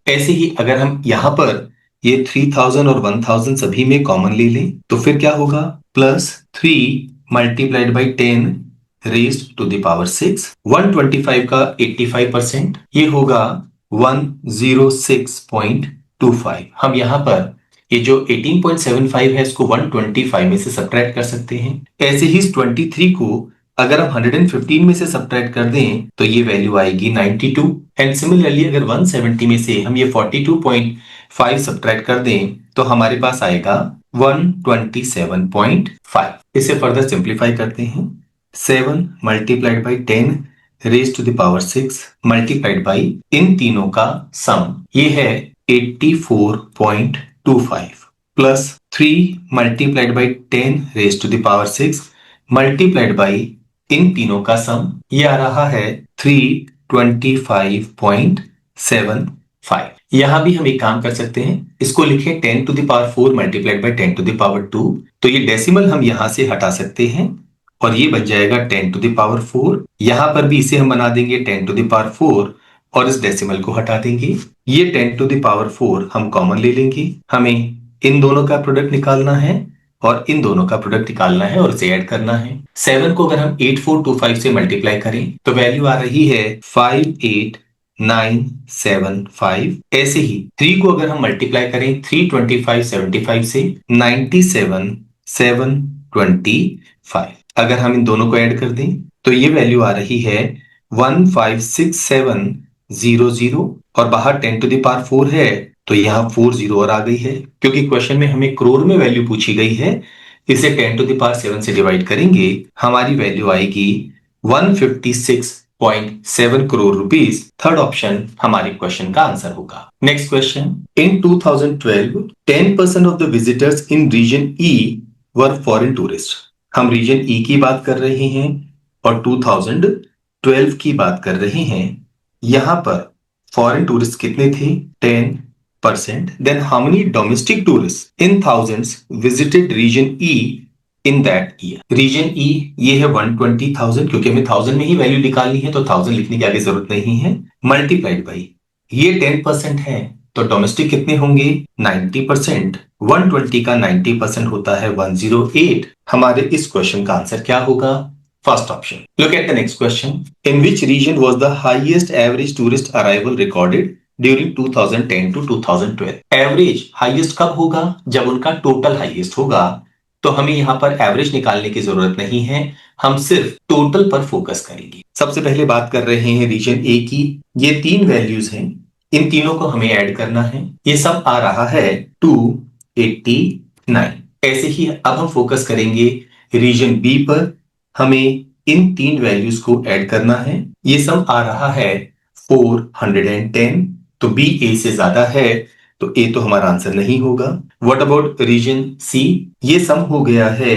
ऐसे ही अगर हम यहां पर ये 3,000 और 1,000 सभी में कॉमन ले लें तो फिर क्या होगा plus 3 multiplied by 10 raised to the power 6। 125 का 85% ये होगा 106.25। हम यहां पर ये जो 18.75 है इसको 125 में से सब्ट्रैक्ट कर सकते हैं। ऐसे ही इस 23 को अगर हम 115 में से सब्ट्रैक्ट कर दें तो ये वैल्यू आएगी 92। एंड सिमिलरली अगर 170 में से हम ये 42.5 सब्ट्रैक्ट कर दें तो हमारे पास आएगा 127.5। इसे फर्दर सिंप्लीफाई करते हैं, 7 multiplied by 10 raise to the power 6 multiplied by इन तीनों का सम ये है 84.25 plus 3 multiplied by 10 raise to the power 6 multiplied by इन तीनों का सम ये आ रहा है 325.75। यहां भी हम एक काम कर सकते हैं, इसको लिखें 10 to the power 4 multiplied by 10 to the power 2, तो ये डेसिमल हम यहां से हटा सकते हैं और ये बन जाएगा 10 टू द पावर 4। यहां पर भी इसे हम बना देंगे 10 टू द पावर 4 और इस डेसिमल को हटा देंगे। ये 10 टू द पावर 4 हम कॉमन ले लेंगे, हमें इन दोनों का प्रोडक्ट निकालना है और इन दोनों का प्रोडक्ट निकालना है और इसे ऐड करना है। 7 को अगर हम 8425 से मल्टीप्लाई करें तो वैल्यू आ रही है 58,975। ऐसे ही 3 को अगर हम मल्टीप्लाई करें 325.75 से 97,725। अगर हम इन दोनों को ऐड कर दें तो ये वैल्यू आ रही है 156700 और बाहर 10 टू द पावर 4 है तो यहाँ 4 जीरो और आ गई है। क्योंकि क्वेश्चन में हमें करोड़ में वैल्यू पूछी गई है, इसे 10 टू द पावर 7 से डिवाइड करेंगे, हमारी वैल्यू आएगी 156.7 करोड़ रुपीस। थर्ड ऑप्शन हमारे क्वेश्चन का आंसर होगा। Next question, in 2012 10% of the visitors in region E were foreign tourist. हम रीजन ई की बात कर रहे हैं और 2012 की बात कर रहे हैं। यहां पर फॉरेन टूरिस्ट कितने थे 10%। Then how many domestic tourist in thousands visited region E in that year. Region E ये है 120,000, क्योंकि हमें 1000 में ही वैल्यू निकालनी है तो 1000 लिखने की आगे जरूरत नहीं है, मल्टीप्लाइड बाई ये 10% है तो डोमेस्टिक कितने होंगे 90%। 120 का 90% होता है 108। हमारे इस क्वेश्चन का आंसर क्या होगा, first option. Look at the next question, in which region was the highest average tourist arrival recorded during 2010 to 2012। Average highest कब होगा, जब उनका टोटल हाईएस्ट होगा। तो हमें यहां पर एवरेज निकालने की जरूरत नहीं है, हम सिर्फ टोटल पर फोकस करेंगे। सबसे पहले बात कर रहे हैं रीजन ए की। ये 3 वैल्यूज हैं, इन तीनों को हमें ऐड करना है। ये सब आ रहा है 289। ऐसे ही अब हम फोकस करेंगे रीजन बी पर, हमें इन 3 वैल्यूज को ऐड करना है। ये सम आ रहा है 410, तो बी ए से ज्यादा है तो ए तो हमारा आंसर नहीं होगा। व्हाट अबाउट रीजन सी, ये सम हो गया है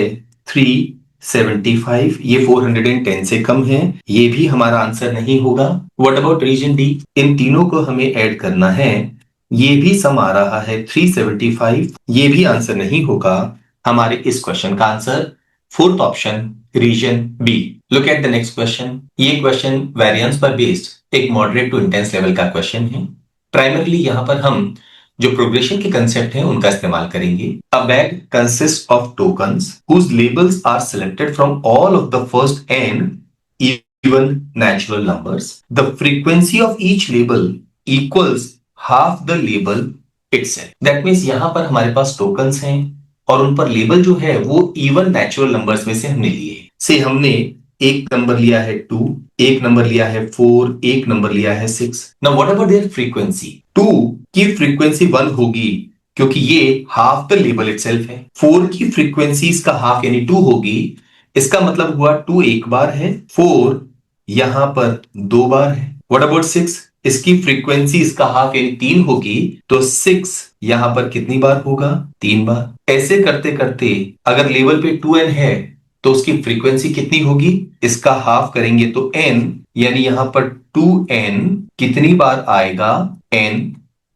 375, ये 410 से कम है, ये भी हमारा आंसर नहीं होगा। व्हाट अबाउट रीजन डी, इन तीनों को हमें ऐड करना है, ये भी सम आ रहा है 375, ये भी आंसर नहीं होगा। हमारे इस क्वेश्चन का answer fourth option region B. Look at the next question, ये क्वेश्चन वेरिएंस पर बेस्ड एक मॉडरेट टू इंटेंस लेवल का क्वेश्चन है। प्राइमरली यहां पर हम जो प्रोग्रेशन के कंसेप्ट हैं उनका इस्तेमाल करेंगे। A bag consist of tokens whose labels are selected from all of the first n even natural numbers. The frequency of each label equals half the label itself. That means यहां पर हमारे पास tokens हैं और उन पर label जो है वो इवन नेचुरल नंबर्स में से हमने लिए। से हमने एक नंबर लिया है 2, एक नंबर लिया है 4, एक नंबर लिया है 6। Now what about their frequency? 2 की फ्रीक्वेंसी 1 होगी क्योंकि ये हाफ द लेबल इटसेल्फ है। 4 की फ्रीक्वेंसी इसका हाफ यानी 2 होगी। इसका मतलब हुआ 2 एक बार है, 4 यहां पर 2 बार है। What about 6? इसकी फ्रीक्वेंसी इसका हाफ यानी 3 होगी, तो 6 यहां पर कितनी बार होगा? 3 बार। ऐसे करते करते अगर लेवल पे 2n है तो उसकी फ्रीक्वेंसी कितनी होगी? इसका हाफ करेंगे तो n, यानी यहां पर 2n कितनी बार आएगा? n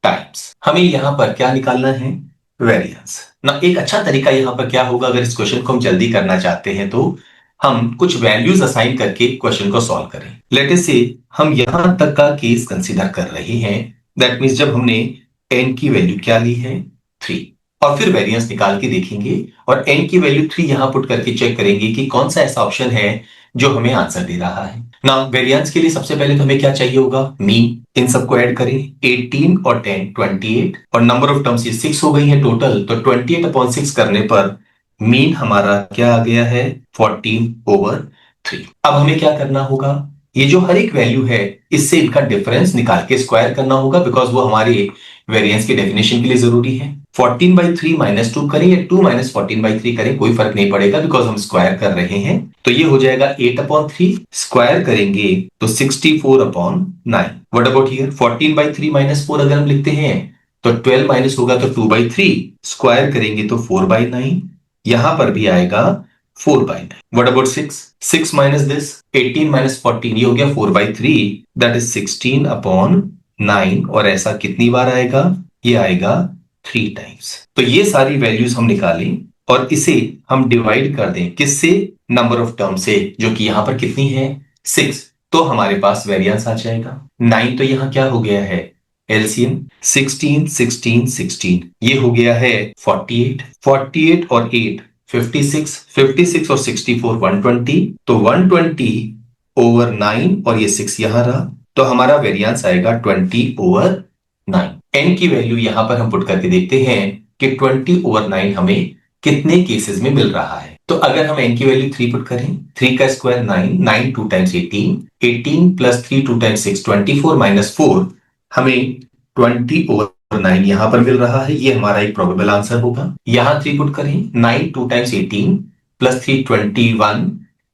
times. हमें यहां पर क्या निकालना है? वेरिएंस ना। एक अच्छा तरीका यहां पर क्या होगा, अगर इस क्वेश्चन को हम जल्दी करना चाहते हैं तो हम कुछ वैल्यूज असाइन करके क्वेश्चन को सॉल्व करें। लेट अस से हम यहां तक का केस कंसीडर कर रहे हैं। दैट मींस जब हमने n की वैल्यू क्या ली है? 3, और फिर वेरिएंस निकाल के देखेंगे और n की वैल्यू 3 यहां पुट करके चेक करेंगे कि कौन सा ऐसा ऑप्शन है जो हमें आंसर दे रहा है। ना वेरिएंस के लिए सबसे पहले तो हमें क्या चाहिए होगा? मीन। इन सबको ऐड करें, 18 और 10 28, और नंबर ऑफ टर्म्स ये 6 हो गई है टोटल, तो 28/6 करने पर मीन हमारा क्या आ गया है? 14/3। अब हमें क्या करना होगा? ये जो हर एक वैल्यू है इससे इनका डिफरेंस निकाल के स्क्वायर करना होगा, बिकॉज वो हमारे वेरिएंस की डेफिनेशन के लिए जरूरी है। 14/3 -2 करें या 2 - 14/3 करें, कोई फर्क नहीं पड़ेगा बिकॉज हम स्क्वायर कर रहे हैं। तो ये हो जाएगा 8/3, स्क्वायर करेंगे तो 64/9। What about here? 14/3 -4 अगर हम लिखते हैं तो 12 माइनस होगा तो 2/3, स्क्वायर करेंगे तो 4/9, यहां पर भी आएगा 4/9। What about 6? 6 माइनस दिस, 18 - 14, ये हो गया 4/3, दैट इज 16/9, और ऐसा कितनी बार आएगा? ये आएगा 3 टाइम्स। तो ये सारी वैल्यूज हम निकालें और इसे हम डिवाइड कर दें किससे? नंबर ऑफ टर्म से, जो कि यहां पर कितनी है? 6। तो हमारे पास वेरिएंस आ जाएगा 9। तो यहां क्या हो गया है? एलसीएम 16 16 16, ये हो गया है 48 48 और 8 56 56 और 64 120, तो 120/9 और ये 6 यहां रहा, तो हमारा वेरिएंस आएगा 20/9। n की वैल्यू यहां पर हम पुट करके देखते हैं कि 20/9 हमें कितने केसेस में मिल रहा है। तो अगर हम n की वैल्यू 3 पुट करें, 3 का square 9, 9 2 times 18, 18 plus 3 2 times 6 24 minus 4, हमें 20/9 यहां पर मिल रहा है। ये हमारा एक प्रोबेबल आंसर होगा। यहां 3 पुट करें, 9 2 टाइम्स 18 प्लस 3 21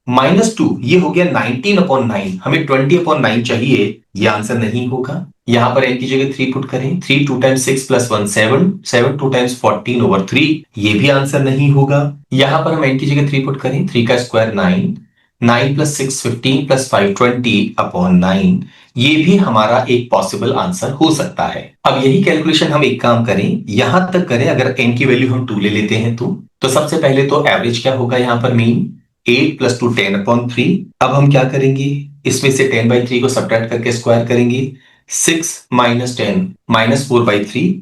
माइनस 2, ये हो गया 19/9। हमें 20/9 चाहिए, ये आंसर नहीं होगा। यहां पर n की जगह 3 पुट करें, 3 2 टाइम्स 6 प्लस 1 7, 7 2 टाइम्स 14/3, ये भी आंसर नहीं होगा। यहां पर हम n की जगह 3 पुट करें, 3 का स्क्वायर 9, 9 प्लस 6 15 प्लस 5 20/9, ये भी हमारा एक पॉसिबल आंसर हो सकता है। अब यही कैलकुलेशन हम एक काम करें, यहां तक करें, अगर n की वैल्यू हम 2 ले लेते हैं तो सबसे पहले तो एवरेज क्या होगा? यहां पर मीन 8 + 2 10/3। अब हम क्या करेंगे? इसमें से 10/3 को सब्ट्रैक्ट करके स्क्वायर करेंगे, 6 - 10 -4/3,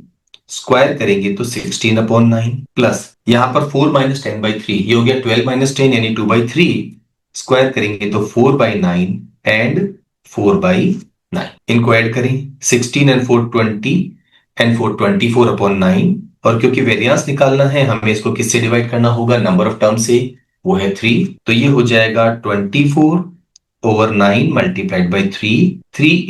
स्क्वायर करेंगे तो 16/9, प्लस यहां पर 4 - 10/3, ये हो गया 12 - 10 यानी 2/3, स्क्वायर करेंगे तो 4/9 एंड 4/9। इनको ऐड करें, 16 and 4 20 and 4 24/9, और क्योंकि वेरिएंस निकालना है हमें इसको किससे डिवाइड करना होगा? नंबर ऑफ टर्म से, वो है 3, तो ये हो जाएगा 24/9 मल्टीप्लाइड बाई 3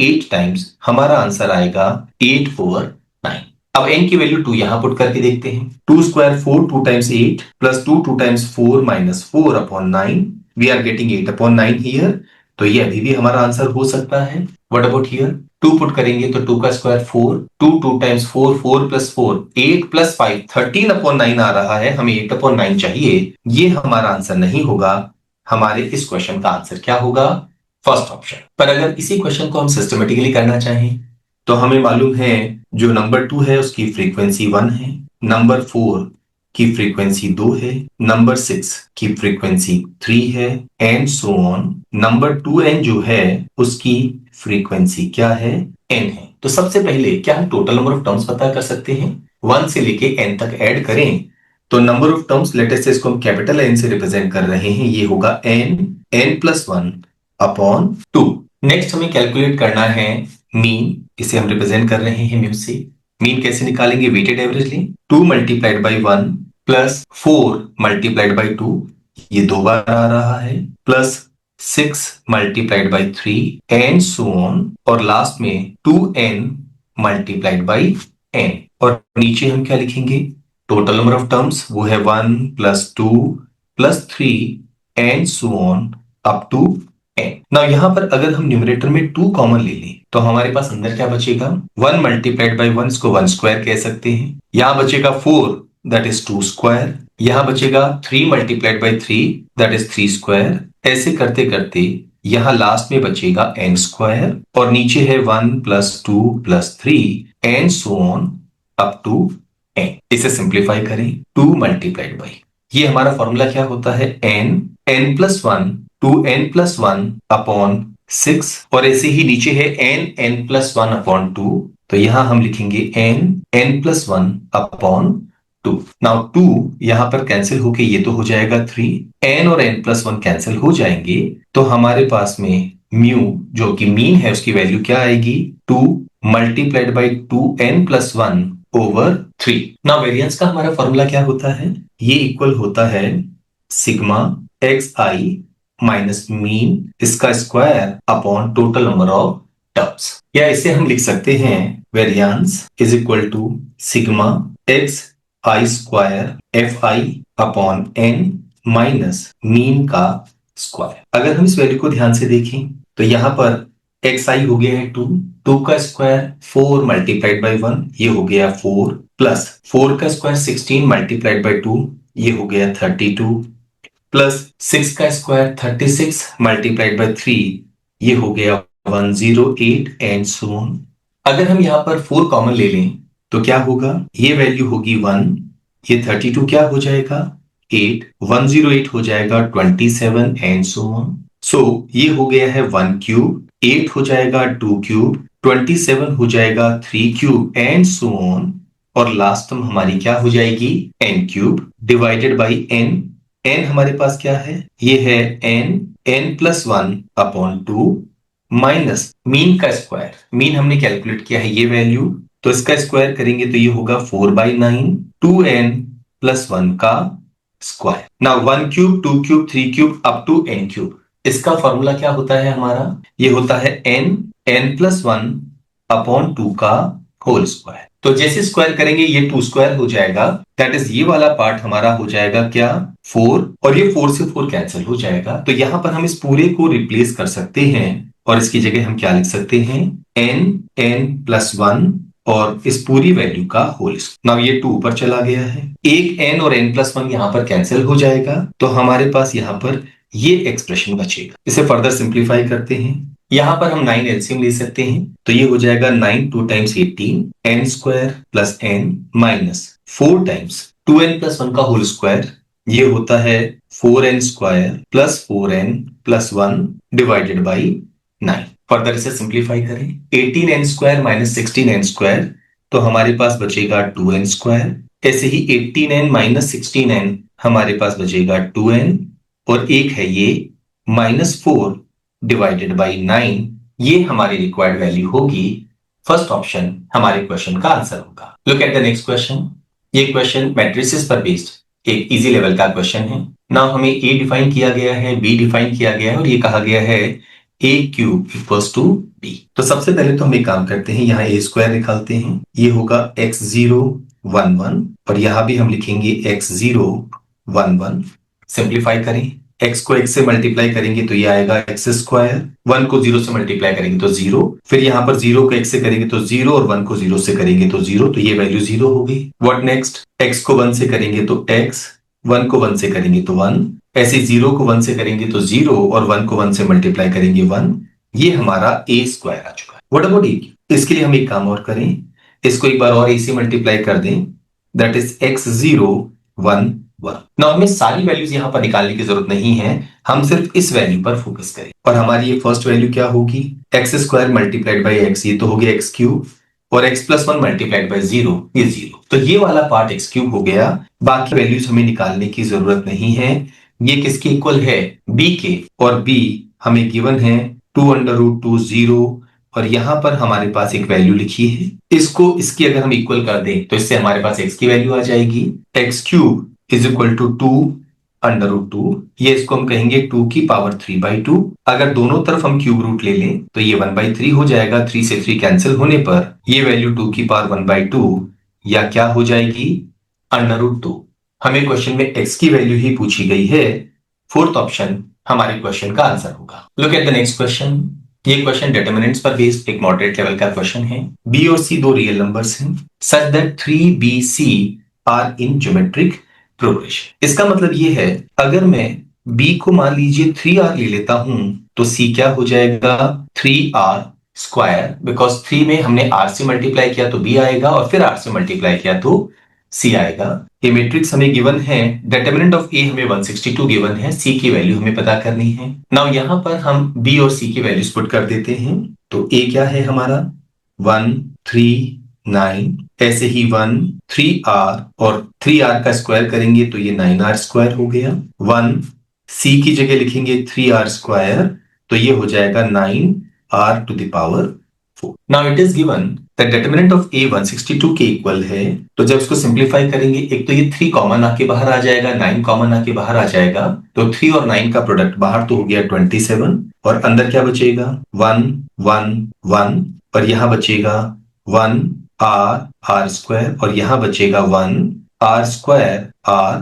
8 टाइम्स, हमारा आंसर आएगा 8/9। अब n की वैल्यू 2 यहां पुट करके देखते हैं, 2 square 4 2 times 8 plus 2 2 times 4 minus 4/9, we are getting 8/9 here, तो ये अभी भी हमारा आंसर हो सकता है। What about here? 2 पुट करेंगे तो 2 का स्क्वायर 4, 2 2 टाइम्स 4 4 प्लस 4 8 प्लस 5 13/9 आ रहा है, हमें 8/9 चाहिए, ये हमारा आंसर नहीं होगा। हमारे इस क्वेश्चन का आंसर क्या होगा? First option. पर अगर इसी क्वेश्चन को हम सिस्टमेटिकली करना चाहें तो हमें मालूम है जो नंबर 2 है उसकी फ्रीक्वेंसी 1 है, नंबर 4 की फ्रीक्वेंसी 2 है, नंबर 6 की फ्रीक्वेंसी 3 है, and so on. Number 2n जो है उसकी फ्रीक्वेंसी क्या है? n है। तो सबसे पहले क्या हम टोटल नंबर ऑफ टर्म्स पता कर सकते हैं? 1 से लेके n तक ऐड करें तो नंबर ऑफ टर्म्स, लेटेस्ट से इसको हम कैपिटल N से रिप्रेजेंट कर रहे हैं, ये होगा n+1 अपॉन 2। नेक्स्ट हमें कैलकुलेट करना है मीन, इसे हम रिप्रेजेंट कर रहे हैं म्यू से। मीन कैसे निकालेंगे? वेटेड एवरेज लें, 2 multiplied by 1 plus 4 multiplied by 2, ये 2 बार आ रहा है, plus 6 multiplied by 3 and so on, और लास्ट में 2n मल्टीप्लाइड बाई n। और नीचे हम क्या लिखेंगे? टोटल नंबर ऑफ टर्म्स वो है 1 plus 2 plus 3 and so on up to n। ना यहाँ पर अगर हम न्यूमरेटर में 2 कॉमन ले लें तो हमारे पास अंदर क्या बचेगा? 1 मल्टीप्लाइड बाई 1, इसको 1 स्क्वायर कह सकते हैं। यहाँ बचेगा 4, दैट इज 2 स्क्वायर। यहाँ बचेगा 3 multiplied by 3, that is 3 square. ऐसे करते करते यहाँ लास्ट में बचेगा n स्क्वायर, और नीचे है 1 plus 2 plus 3 and so on up to n। इसे सिंप्लीफाई करें, 2 मल्टीप्लाइड बाई, ये हमारा फॉर्मूला क्या होता है? n+1 2n+1 अपॉन 6, और ऐसे ही नीचे है n+1 अपॉन 2, तो यहां हम लिखेंगे n+1 अपॉन 2। नाउ 2 यहां पर कैंसिल होके ये तो हो जाएगा 3, n और n+1 कैंसिल हो जाएंगे, तो हमारे पास में म्यू जो कि मीन है उसकी वैल्यू क्या आएगी? 2 multiplied by 2n+1 over 3। Now variance का हमारा फॉर्मूला क्या होता है? ये इक्वल होता है सिग्मा xi माइनस मीन इसका square upon total number of terms, या इसे हम लिख सकते हैं variance is equal to sigma xi square fi upon n minus mean का स्क्वायर। अगर हम इस वैल्यू को ध्यान से देखें तो यहां पर xi हो गया है 2, 2 का स्क्वायर 4 मल्टीप्लाइड बाई 1, ये हो गया 4, प्लस 4 का स्क्वायर 16 मल्टीप्लाइड बाई 2, ये हो गया 32, प्लस 6 का स्क्वायर 36 मल्टीप्लाइड बाई 3, ये हो गया 108 एंड सो ऑन। अगर हम यहाँ पर 4 कॉमन ले लें तो क्या होगा? ये वैल्यू होगी 1, ये 32 क्या हो जाएगा? 8, 108 हो जाएगा 27 एंड सो ऑन। सो ये हो गया है 1 क्यूब, 8 हो जाएगा 2 क्यूब, 27 हो जाएगा 3 क्यूब एंड सो ऑन, और लास्ट टर्म हमारी क्या हो जाएगी? n cube divided by n। n हमारे पास क्या है? ये है n+1 अपॉन 2 माइनस मीन का स्क्वायर। मीन हमने कैलकुलेट किया है ये वैल्यू, तो इसका स्क्वायर करेंगे तो ये होगा 4/9 2n+1 का स्क्वायर। Now 1 cube 2 cube 3 cube up to n cube, इसका फॉर्मूला क्या होता है हमारा? ये होता है n+1 अपॉन 2 का होल स्क्वायर। तो जैसे स्क्वायर करेंगे ये 2 स्क्वायर हो जाएगा, दैट इज ये वाला पार्ट हमारा हो जाएगा क्या? 4, और ये 4 से 4 कैंसिल हो जाएगा, तो यहां पर हम इस पूरे को रिप्लेस कर सकते हैं और इसकी जगह हम क्या लिख सकते हैं? n+1 और इस पूरी वैल्यू का होल। नाउ ये 2 ऊपर चला गया है, एक n और n+1 यहां पर कैंसिल हो जाएगा, तो हमारे पास यहां पर ये एक्सप्रेशन बचेगा। इसे फर्दर सिंप्लीफाई करते हैं, यहां पर हम 9 एलसीएम ले सकते हैं, तो ये हो जाएगा 9 2 times 18 n square plus n minus 4 times 2n+1 का होल स्क्वायर, ये होता है 4n square plus 4n plus 1 divided by 9। Further इसे सिंप्लीफाई करें, 18n square minus 16n square, तो हमारे पास बचेगा 2n स्क्वायर। ऐसे ही 18n माइनस 16n हमारे पास बचेगा 2n, और एक है ये -4 डिवाइडेड बाई 9, ये हमारी रिक्वायर्ड वैल्यू होगी। फर्स्ट ऑप्शन हमारे क्वेश्चन का आंसर होगा। Look at the next question. ये क्वेश्चन मैट्रिसेस पर बेस्ड एक इजी लेवल का क्वेश्चन है। नाउ हमें a डिफाइन किया गया है, b डिफाइन किया गया है, और ये कहा गया है a cube equals to b। तो सबसे पहले तो हम एक काम करते हैं, यहाँ a स्क्वायर निकालते हैं, ये होगा x0 1 1, और यहां भी हम लिखेंगे x0 1 1। सिंप्लीफाई करें, x को x से मल्टीप्लाई करेंगे तो ये आएगा x स्क्वायर, 1 को 0 से मल्टीप्लाई करेंगे तो 0, फिर यहाँ पर 0 को x से करेंगे तो 0, और 1 को 0 से करेंगे तो 0, तो ये वैल्यू 0 हो गई। What next? x को 1 से करेंगे तो x, 1 को 1 से करेंगे तो 1, ऐसे 0 को 1 से करेंगे तो 0, और 1 को 1 से मल्टीप्लाई करेंगे 1, ये हमारा a स्क्वायर आ चुका है। What about a? इसके लिए हम एक काम और करें, इसको एक बार और a से मल्टीप्लाई कर दें, दैट इज x0 1 नाउ हमें सारी वैल्यूज यहाँ पर निकालने की जरूरत नहीं है, हम सिर्फ इस वैल्यू पर फोकस करें। और हमारी ये फर्स्ट वैल्यू क्या होगी, x square multiplied by x, ये तो हो गया एक्स क्यूब, और x plus one multiplied by zero, ये जीरो। तो ये वाला पार्ट एक्स क्यूब हो गया, बाकी वैल्यूज हमें निकालने की जरूरत नहीं है। ये किसके इक्वल है, बी के, और बी हमें गिवन है 2√2 0, और यहां पर हमारे पास एक वैल्यू लिखी है, इसको इसकी अगर हम इक्वल कर दें तो इससे हमारे पास x की वैल्यू आ जाएगी, x cube is equal to 2√2, ये इसको हम कहेंगे 2 की पावर 3/2। अगर दोनों तरफ हम क्यूब रूट ले लें तो ये 1/3 हो जाएगा, 3 से 3 कैंसिल होने पर ये वैल्यू 2 की पावर 1/2 या क्या हो जाएगी, √2। हमें क्वेश्चन में x की वैल्यू ही पूछी गई है, फोर्थ ऑप्शन हमारे क्वेश्चन का आंसर होगा। Look at the next question. ये क्वेश्चन डिटरमिनेंट्स पर बेस्ड एक मॉडरेट लेवल का क्वेश्चन है। b और c दो रियल नंबर्स हैं such that 3bc are in geometric progression. इसका मतलब ये है, अगर मैं b को मान लीजिए 3r ले लेता हूं तो c क्या हो जाएगा, 3r स्क्वायर, बिकॉज 3 में हमने r से मल्टीप्लाई किया तो b आएगा, और फिर r से मल्टीप्लाई किया तो c आएगा। ये मैट्रिक्स हमें गिवन है, डिटरमिनेंट ऑफ a हमें 162 गिवन है, c की वैल्यू हमें पता करनी है। नाउ यहां पर हम b और c की वैल्यूज पुट कर देते हैं, तो a क्या है हमारा 1 3 9, ऐसे ही 1 3r और 3r का स्क्वायर करेंगे तो ये 9r स्क्वायर हो गया। 1 c की जगह लिखेंगे 3r स्क्वायर तो ये हो जाएगा 9r to the power 4। Now it is given the determinant of a 162 के इक्वल है, तो जब इसको सिंप्लीफाई करेंगे, एक तो ये 3 कॉमन आके बाहर आ जाएगा, 9 कॉमन आके बाहर आ जाएगा, तो 3 और 9 का प्रोडक्ट बाहर तो हो गया 27, और अंदर क्या बचेगा 1 1 1, और यहां बचेगा 1 r स्क्वायर, और यहां बचेगा 1 r स्क्वायर r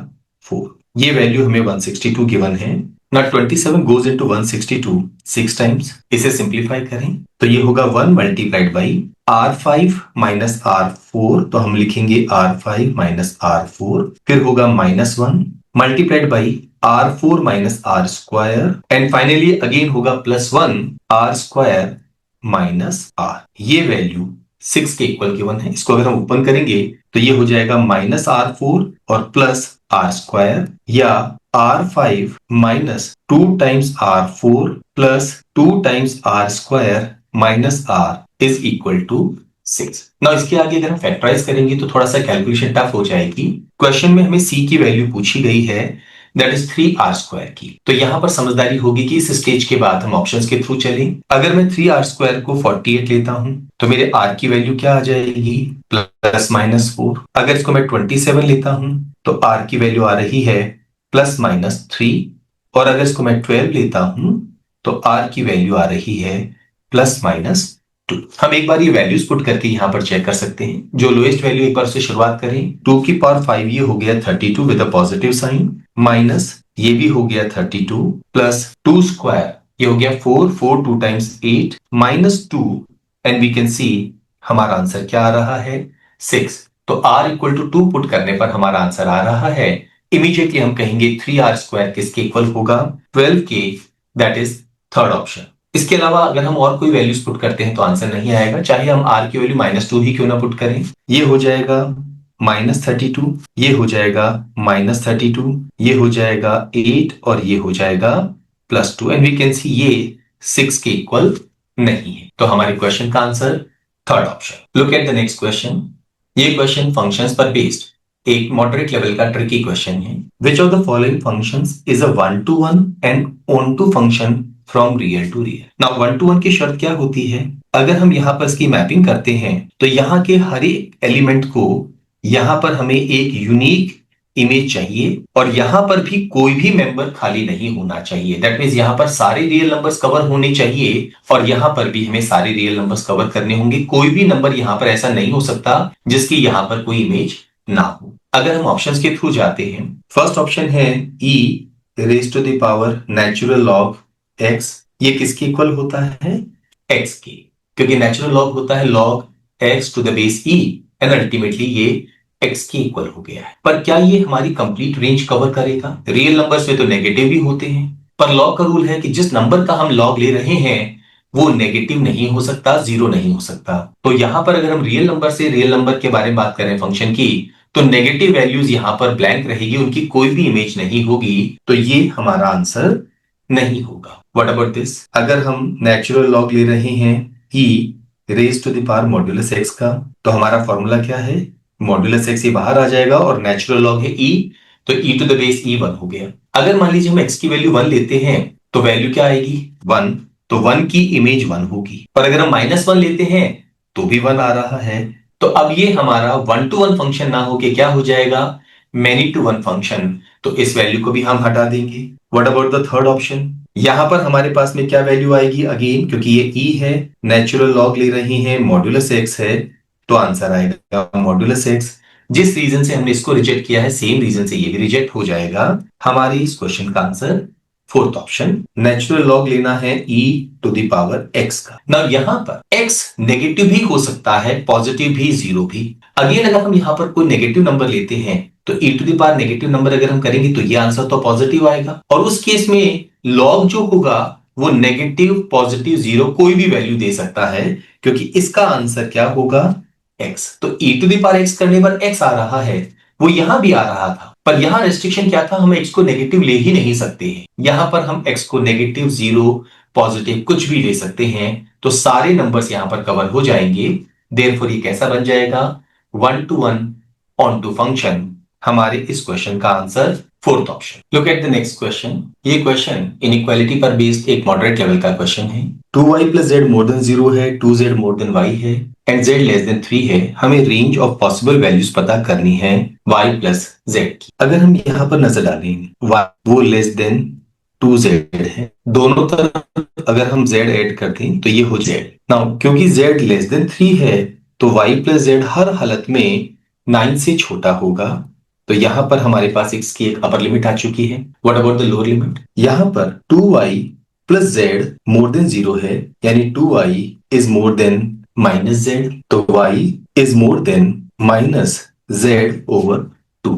4। ये वैल्यू हमें 162 गिवन है। ना 27 गोज इनटू 162 6 टाइम्स, इसे सिंप्लीफाई करें तो ये होगा 1 multiplied by R5 minus R4, तो हम लिखेंगे R5 माइनस R4, फिर होगा -1 multiplied by R4 minus R square, and finally again होगा +1 R स्क्वायर माइनस R। ये वैल्यू 6 के इक्वल गिवन है। इसको अगर हम ओपन करेंगे तो ये हो जाएगा -R4 और प्लस R स्क्वायर, या R5 minus 2 times R4 plus 2 times R square minus R is equal to 6। Now इसके आगे अगर हम फैक्टराइज करेंगे तो थोड़ा सा कैलकुलेशन टफ हो जाएगी। क्वेश्चन में हमें c की वैल्यू पूछी गई है, दैट इज 3r स्क्वायर की, तो यहां पर समझदारी होगी कि इस स्टेज के बाद हम ऑप्शंस के थ्रू चलें। अगर मैं 3r स्क्वायर को 48 लेता हूं तो मेरे r की वैल्यू क्या आ जाएगी, +-4। अगर इसको मैं 27 लेता हूं तो r की वैल्यू आ रही है +-3, और अगर इसको मैं 12 लेता हूं तो r की वैल्यू आ रही है +-2। हम एक बार ये वैल्यूज पुट करके यहां पर चेक कर सकते हैं। जो लोएस्ट वैल्यू एक बार से शुरुआत करें, 2 की पावर 5 ये हो गया 32 with a positive sign, minus ये भी हो गया 32, प्लस 2 स्क्वायर ये हो गया 4 2 times 8 -2, and we can see हमारा आंसर क्या आ रहा है 6। तो r इक्वल टू 2 पुट करने पर हमारा आंसर आ रहा है, इमीडिएटली हम कहेंगे 3r स्क्वायर किसके इक्वल होगा, 12 के, दैट इज थर्ड ऑप्शन। इसके अलावा अगर हम और कोई वैल्यूज पुट करते हैं तो आंसर नहीं आएगा, चाहे हम r की वैल्यू -2 ही क्यों ना पुट करें। ये हो जाएगा -32, ये हो जाएगा -32, ये हो जाएगा 8, और ये हो जाएगा +2, एंड वी कैन सी ये 6 के इक्वल नहीं है। तो हमारे क्वेश्चन का answer third option. Look at the next question. ये क्वेश्चन फंक्शंस पर बेस्ड एक मॉडरेट लेवल का ट्रिकी क्वेश्चन है। Which of the following functions is a 1-to-1 and onto function from real to real. Now 1-to-1 की शर्त क्या होती है, अगर हम यहां पर इसकी मैपिंग करते हैं तो यहां के हर एक एलिमेंट को यहां पर हमें एक यूनिक इमेज चाहिए, और यहां पर भी कोई भी मेंबर खाली नहीं होना चाहिए। दैट मींस यहां पर सारे रियल नंबर्स कवर होने चाहिए, और यहां पर भी हमें सारे रियल नंबर्स कवर करने होंगे। कोई भी नंबर यहां पर ऐसा नहीं हो सकता जिसकी यहां पर कोई इमेज ना हो। अगर हम ऑप्शंस के थ्रू जाते हैं, फर्स्ट ऑप्शन है e raise to the power natural log x, ये किसके इक्वल होता है, x के, क्योंकि नेचुरल लॉग होता है log x to the base e, and ultimately ये x के इक्वल हो गया है। पर क्या ये हमारी कंप्लीट रेंज कवर करेगा, रियल नंबर्स में तो नेगेटिव भी होते हैं, पर लॉग का रूल है कि जिस नंबर का हम लॉग ले रहे हैं वो नेगेटिव नहीं हो सकता, जीरो नहीं हो सकता। तो यहां पर अगर हम रियल नंबर से रियल नंबर के बारे में बात करें फंक्शन की, तो नेगेटिव वैल्यूज यहां पर ब्लैंक रहेगी, उनकी कोई भी इमेज नहीं होगी, तो ये हमारा आंसर नहीं होगा। What about this? अगर हम नेचुरल लॉग ले रहे हैं e raise to the power modulus x का, तो हमारा फॉर्मूला क्या है? मॉड्यूलस x ये बाहर आ जाएगा और नेचुरल लॉग है e, तो e to the base e 1 हो गया। अगर मान लीजिए हम x की वैल्यू 1 लेते हैं तो वैल्यू क्या आएगी? 1, तो 1 की इमेज 1 होगी। और अगर हम -1 लेते हैं तो भी 1 आ रहा है। तो अब ये हमारा 1 to 1 फंक्शन ना होके क्या हो जाएगा? Many to one function. तो इस वैल्यू को भी हम हटा देंगे। What about the third option? यहां पर हमारे पास में क्या वैल्यू आएगी? अगेन क्योंकि ये e है, नेचुरल लॉग ले रहे हैं, मॉड्यूलस x है, तो आंसर आएगा मॉड्यूलस x। जिस रीजन से हमने इसको रिजेक्ट किया है सेम रीजन से ये भी रिजेक्ट हो जाएगा। हमारे इस क्वेश्चन का answer fourth option, natural log लेना है e to the power x का। ना यहां पर x नेगेटिव भी हो सकता है, पॉजिटिव भी, जीरो भी। अगेन अगर हम यहां पर कोई नेगेटिव नंबर लेते हैं तो e to the power negative number अगर हम करेंगे तो ये आंसर तो पॉजिटिव आएगा, और उस केस में लॉग जो होगा वो नेगेटिव, पॉजिटिव, जीरो कोई भी वैल्यू दे सकता है, क्योंकि इसका आंसर क्या होगा? x। तो e to the power x करने पर x आ रहा है, वो यहां भी आ रहा था, पर यहां रेस्ट्रिक्शन क्या था? हम x को नेगेटिव ले ही नहीं सकते हैं। यहां पर हम x को नेगेटिव, जीरो, पॉजिटिव कुछ भी ले सकते हैं, तो सारे नंबर्स यहां पर कवर हो जाएंगे। देयरफॉर ये कैसा बन जाएगा? 1 to 1 ऑन टू फंक्शन। हमारे इस क्वेश्चन का answer fourth option. Look at the next question. ये क्वेश्चन इनइक्वालिटी पर बेस्ड एक मॉडरेट लेवल का क्वेश्चन है। 2y प्लस जेड मोर देन 0 है, 2z मोर देन y है एंड z लेस देन 3 है। हमें रेंज ऑफ पॉसिबल वैल्यूज पता करनी है y प्लस z की। अगर हम यहां पर नजर डालेंगे y वो लेस देन 2z है, दोनों तरफ अगर हम z ऐड करते हैं तो ये हो z। नाउ क्योंकि z लेस देन 3 है तो y प्लस z हर हालत में 9 से छोटा होगा, तो यहां पर हमारे पास x की एक अपर लिमिट आ चुकी है। What about the lower limit? यहां पर 2y प्लस z मोर देन 0 है, यानी 2y is more than minus z, तो y is more than minus z over 2।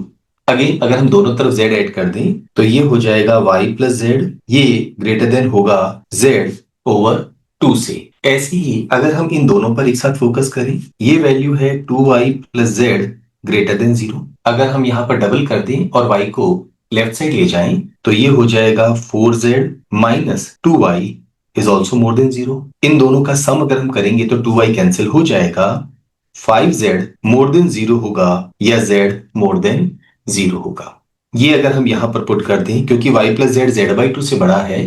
Again अगर हम दोनों तरफ z ऐड कर दें तो ये हो जाएगा y प्लस z, ये ग्रेटर देन होगा z ओवर 2 से। ऐसे ही अगर हम इन दोनों पर एक साथ फोकस करें, ये वैल्यू है 2y plus z greater than 0। अगर हम यहाँ पर डबल कर दें और y को लेफ्ट साइड ले जाएं तो ये हो जाएगा 4z minus 2y is also more than 0। इन दोनों का सम अगर हम करेंगे तो 2y कैंसिल हो जाएगा, 5z मोर देन 0 होगा या z मोर देन 0 होगा। ये अगर हम यहां पर पुट कर दें, क्योंकि y प्लस जेड z/2 से बड़ा है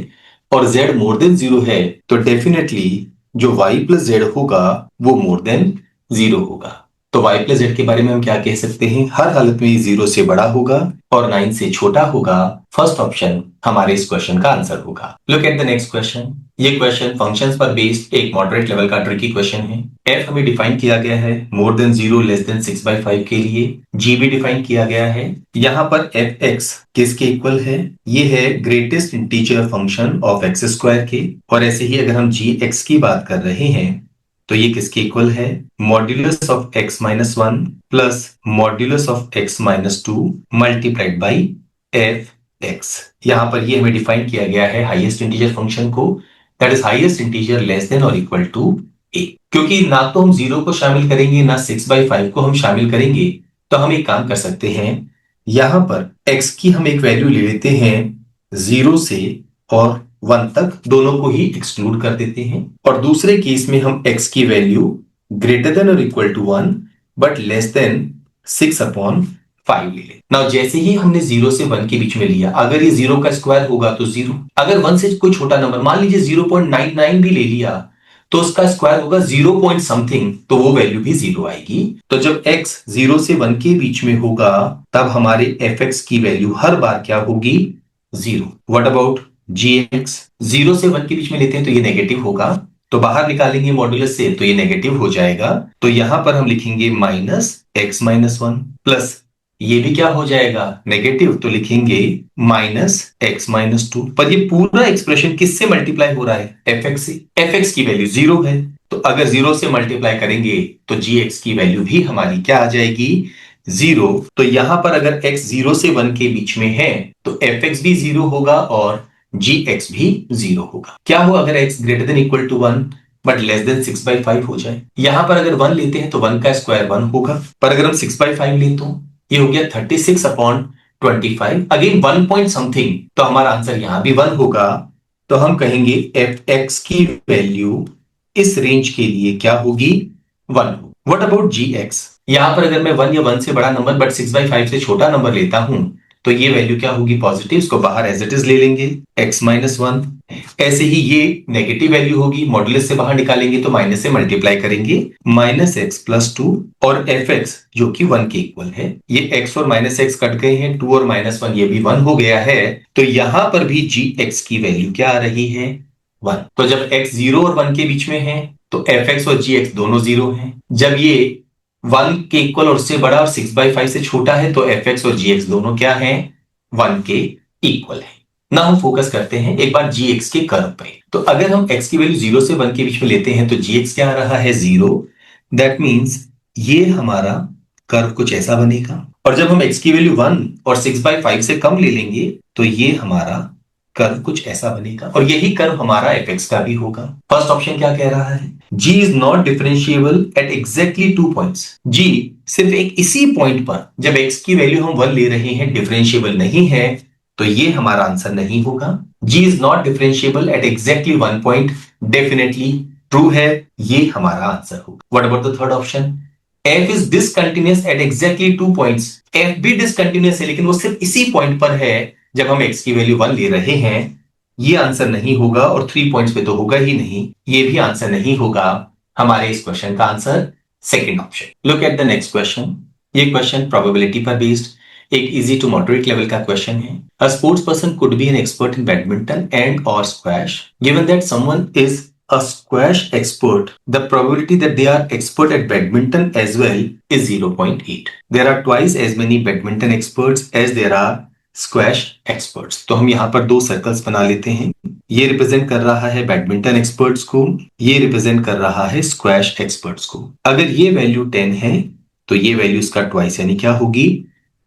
और z मोर देन 0 है, तो डेफिनेटली जो y प्लस जेड होगा वो मोर देन 0 होगा। तो y प्लस जेड के बारे में हम क्या कह सकते हैं? हर हालत में 0 से बड़ा होगा और 9 से छोटा होगा। फर्स्ट ऑप्शन हमारे इस क्वेश्चन का आंसर होगा। Look at the next question. ये क्वेश्चन फंक्शंस पर बेस्ड एक मॉडरेट लेवल का ट्रिकी क्वेश्चन है। f हमें डिफाइन किया गया है मोर देन 0 लेस देन 6/5 के लिए, g भी डिफाइन किया गया है। यहाँ पर fx किसके इक्वल है? ये है greatest integer function of x square के, और ऐसे ही अगर हम gx की बात कर रहे हैं तो ये किसके इक्वल है? Modulus of x minus 1 plus modulus of x minus 2 multiplied by f(x). यहां पर ये हमें डिफाइन किया गया है हाईएस्ट इंटीजर फंक्शन को, that is highest integer less than और इक्वल टू a। क्योंकि ना तो हम 0 को शामिल करेंगे ना 6/5 को हम शामिल करेंगे, तो हम एक काम कर सकते हैं, यहां पर x की हम एक वैल्यू ले लेते हैं 0 से और 1 तक, दोनों को ही एक्सक्लूड कर देते हैं, और दूसरे केस में हम x की वैल्यू ग्रेटर देन और equal to 1 but less than 6/5 ले लें। नाउ जैसे ही हमने 0 से 1 के बीच में लिया, अगर ये 0 का स्क्वायर होगा तो 0, अगर 1 से कोई छोटा नंबर मान लीजिए 0.99 भी ले लिया तो उसका स्क्वायर होगा 0 पॉइंट समथिंग, तो वो वैल्यू भी 0 आएगी। तो जब x 0 से 1 के बीच में होगा तब हमारे fx की वैल्यू हर बार क्या होगी? 0। What about gx? 0 से 1 के बीच में लेते हैं तो ये नेगेटिव होगा, तो बाहर निकालेंगे मॉड्यूलस से तो ये नेगेटिव हो जाएगा, तो यहां पर हम लिखेंगे माइनस x माइनस 1 प्लस ये भी क्या हो जाएगा? नेगेटिव, तो लिखेंगे माइनस x माइनस 2। पर ये पूरा एक्सप्रेशन किससे मल्टीप्लाई हो रहा है? fx से। fx की वैल्यू 0 है, तो अगर 0 से मल्टीप्लाई करेंगे तो gx की वैल्यू भी हमारी क्या आ जाएगी? 0। तो यहां पर अगर x 0 से 1 के बीच में है तो fx भी 0 होगा और gx भी 0 होगा। क्या हो अगर x greater than equal to 1 but less than 6/5 हो जाए? यहां पर अगर 1 लेते हैं तो 1 का स्क्वायर 1 होगा, पर अगर हम 6/5 लेते हो ये हो गया 36/25, अगेन 1 पॉइंट समथिंग, तो हमारा आंसर यहां भी 1 होगा। तो हम कहेंगे एफ एक्स की वैल्यू इस रेंज के लिए क्या होगी, 1 होगी। व्हाट अबाउट जी एक्स, यहां पर अगर मैं 1 या 1 से बड़ा नंबर बट 6/5 से छोटा नंबर लेता हूं तो ये वैल्यू क्या होगी, पॉजिटिव, इसको बाहर एज इट इज ले लेंगे, x-1। ऐसे ही ये नेगेटिव वैल्यू होगी, मॉड्यूलस से बाहर निकालेंगे तो माइनस से मल्टीप्लाई करेंगे, -x+2 और fx जो कि 1 के इक्वल है। ये x और -x कट गए हैं, 2 और -1 ये भी 1 हो गया है। तो यहां पर भी gx की वैल्यू क्या आ रही है, 1। तो जब x 0 और 1 के बीच में है तो fx और gx दोनों 0 हैं। जब ये 1 के इक्वल और उससे बड़ा और 6/5 से छोटा है तो fx और gx दोनों क्या हैं, 1 के इक्वल है। ना हम फोकस करते हैं एक बार gx के कर्व पे। तो अगर हम x की वैल्यू 0 से 1 के बीच में लेते हैं तो gx क्या आ रहा है, 0। दैट मीन्स ये हमारा कर्व कुछ ऐसा बनेगा। और जब हम x की वैल्यू 1 और 6/5 से कम ले लेंगे तो ये हमारा कर्व कुछ ऐसा बनेगा, और यही कर्व हमारा fx का भी होगा। फर्स्ट ऑप्शन क्या कह रहा है, g is not differentiable at exactly 2 points. g सिर्फ एक इसी पॉइंट पर जब x की वैल्यू हम 1 ले रहे हैं डिफरेंशिएबल नहीं है, तो ये हमारा आंसर नहीं होगा। g is not differentiable at exactly 1 point, definitely true है, ये हमारा आंसर होगा। What about the third option, f is discontinuous at exactly 2 points. f भी डिसकंटिन्यूअस है लेकिन वो सिर्फ इसी पॉइंट पर है जब हम x की वैल्यू 1 ले रहे हैं, ये आंसर नहीं होगा। और 3 पॉइंट्स पे तो होगा ही नहीं, ये भी आंसर नहीं होगा। हमारे इस क्वेश्चन का answer second option. Look at the next question. ये क्वेश्चन प्रोबेबिलिटी पर बेस्ड एक इजी टू मॉडरेट लेवल का क्वेश्चन है। A sports person could be an expert in badminton and और squash, given that someone is a squash expert, the probability that they are expert at badminton as well is 0.8. There are twice as many badminton experts as there are squash experts. तो हम यहाँ पर 2 circles बना लेते हैं। ये represent कर रहा है बैडमिंटन एक्सपर्ट्स को, ये रिप्रेजेंट कर रहा है स्क्वैश एक्सपर्ट्स को। अगर ये वैल्यू 10 है तो ये वैल्यू इसका ट्वाइस यानी क्या होगी,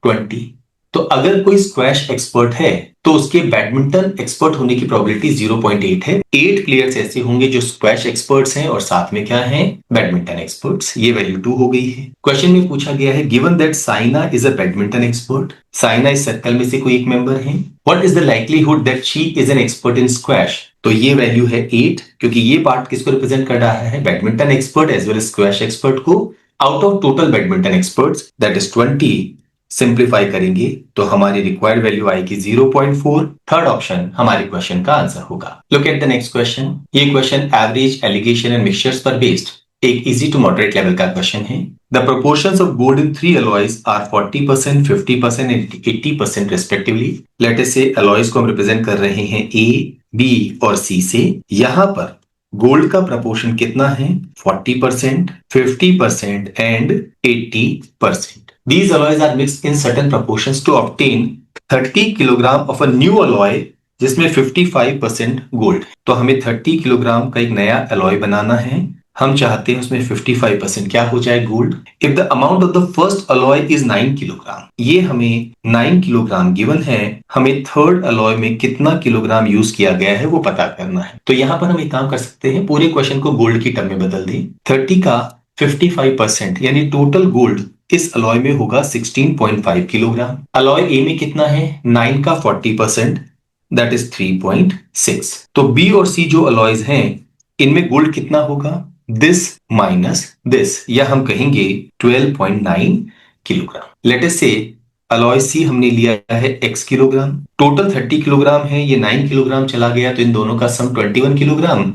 20। तो अगर कोई स्क्वैश एक्सपर्ट है तो उसके बैडमिंटन एक्सपर्ट होने की प्रोबेबिलिटी 0.8 है। 8 प्लेयर्स ऐसे होंगे जो स्क्वैश एक्सपर्ट्स हैं और साथ में क्या हैं, बैडमिंटन एक्सपर्ट्स। ये वैल्यू 2 हो गई है। क्वेश्चन में पूछा गया है given that Saina is a badminton expert, Saina इस सर्कल में से कोई एक मेंबर है। What is the likelihood that she is an expert in squash, तो ये वैल्यू है 8, क्योंकि ये पार्ट किसको रिप्रेजेंट कर रहा है, badminton expert as well as squash expert को। Out of total badminton experts that is 20, simplify करेंगे तो हमारी रिक्वायर्ड वैल्यू आएगी 0.4। थर्ड ऑप्शन हमारे क्वेश्चन का आंसर होगा। Look at the next question. ये question average, alligation and mixtures पर बेस्ड एक इजी टू मॉडरेट लेवल का क्वेश्चन है। The proportions of gold in 3 alloys are 40%, 50% and 80% respectively. Let us से alloys को हम रिप्रेजेंट कर रहे हैं A, B और C से। यहां पर गोल्ड का प्रपोर्शन कितना है, 40%, 50% and 80%। These alloys are mixed in certain proportions to obtain 30 kilogram of a new alloy जिसमें 55% गोल्ड। तो हमें 30 किलोग्राम का एक नया अलॉय बनाना है। हम चाहते हैं उसमें 55% क्या हो जाए, gold. If the amount of the first alloy is 9 kilogram, ये हमें 9 किलोग्राम गिवन है। हमें थर्ड अलॉय में कितना किलोग्राम यूज किया गया है वो पता करना है। तो यहां पर हम एक काम कर सकते हैं, पूरे क्वेश्चन को गोल्ड की टर्म में बदल दें। 30 का 55% यानी टोटल गोल्ड इस अलॉय में होगा 16.5 किलोग्राम। अलॉय ए में कितना है, 9 का 40%, दैट इज 3.6। तो बी और सी जो अलॉयज हैं इनमें गोल्ड कितना होगा, दिस माइनस दिस, या हम कहेंगे 12.9 किलोग्राम। लेट अस से अलॉय सी हमने लिया है x किलोग्राम, टोटल 30 किलोग्राम है, ये 9 किलोग्राम चला गया तो इन दोनों का सम 21 किलोग्राम।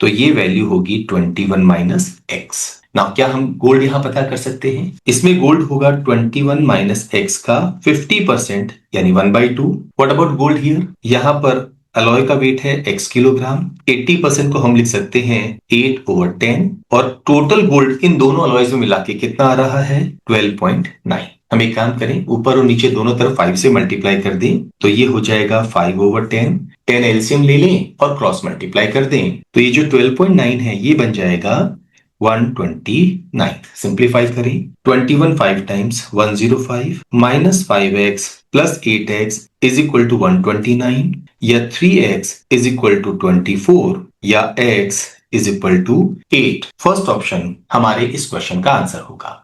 तो ये वैल्यू होगी 21 माइनस x। नाउ क्या हम गोल्ड यहां पता कर सकते हैं, इसमें गोल्ड होगा 21 माइनस x का 50% यानी 1/2। व्हाट अबाउट गोल्ड हियर, यहां पर अलॉय का वेट है x किलोग्राम, 80% को हम लिख सकते हैं 8/10 और टोटल गोल्ड इन दोनों अलॉयज में मिला के कितना आ रहा है, 12.9। हम एक काम करें, ऊपर और नीचे दोनों तरफ 5 से मल्टीप्लाई कर दें तो ये हो जाएगा 5/10। 10 एलसीएम ले लें और क्रॉस मल्टीप्लाई कर दें तो ये जो 12.9 है ये बन जाएगा 129। सिंप्लीफाई करें, 21 5 times 105 minus 5x plus 8x is equal to 129, या 3x इज इक्वल टू 24, या x is equal to 8। First option हमारे इस क्वेश्चन का आंसर होगा।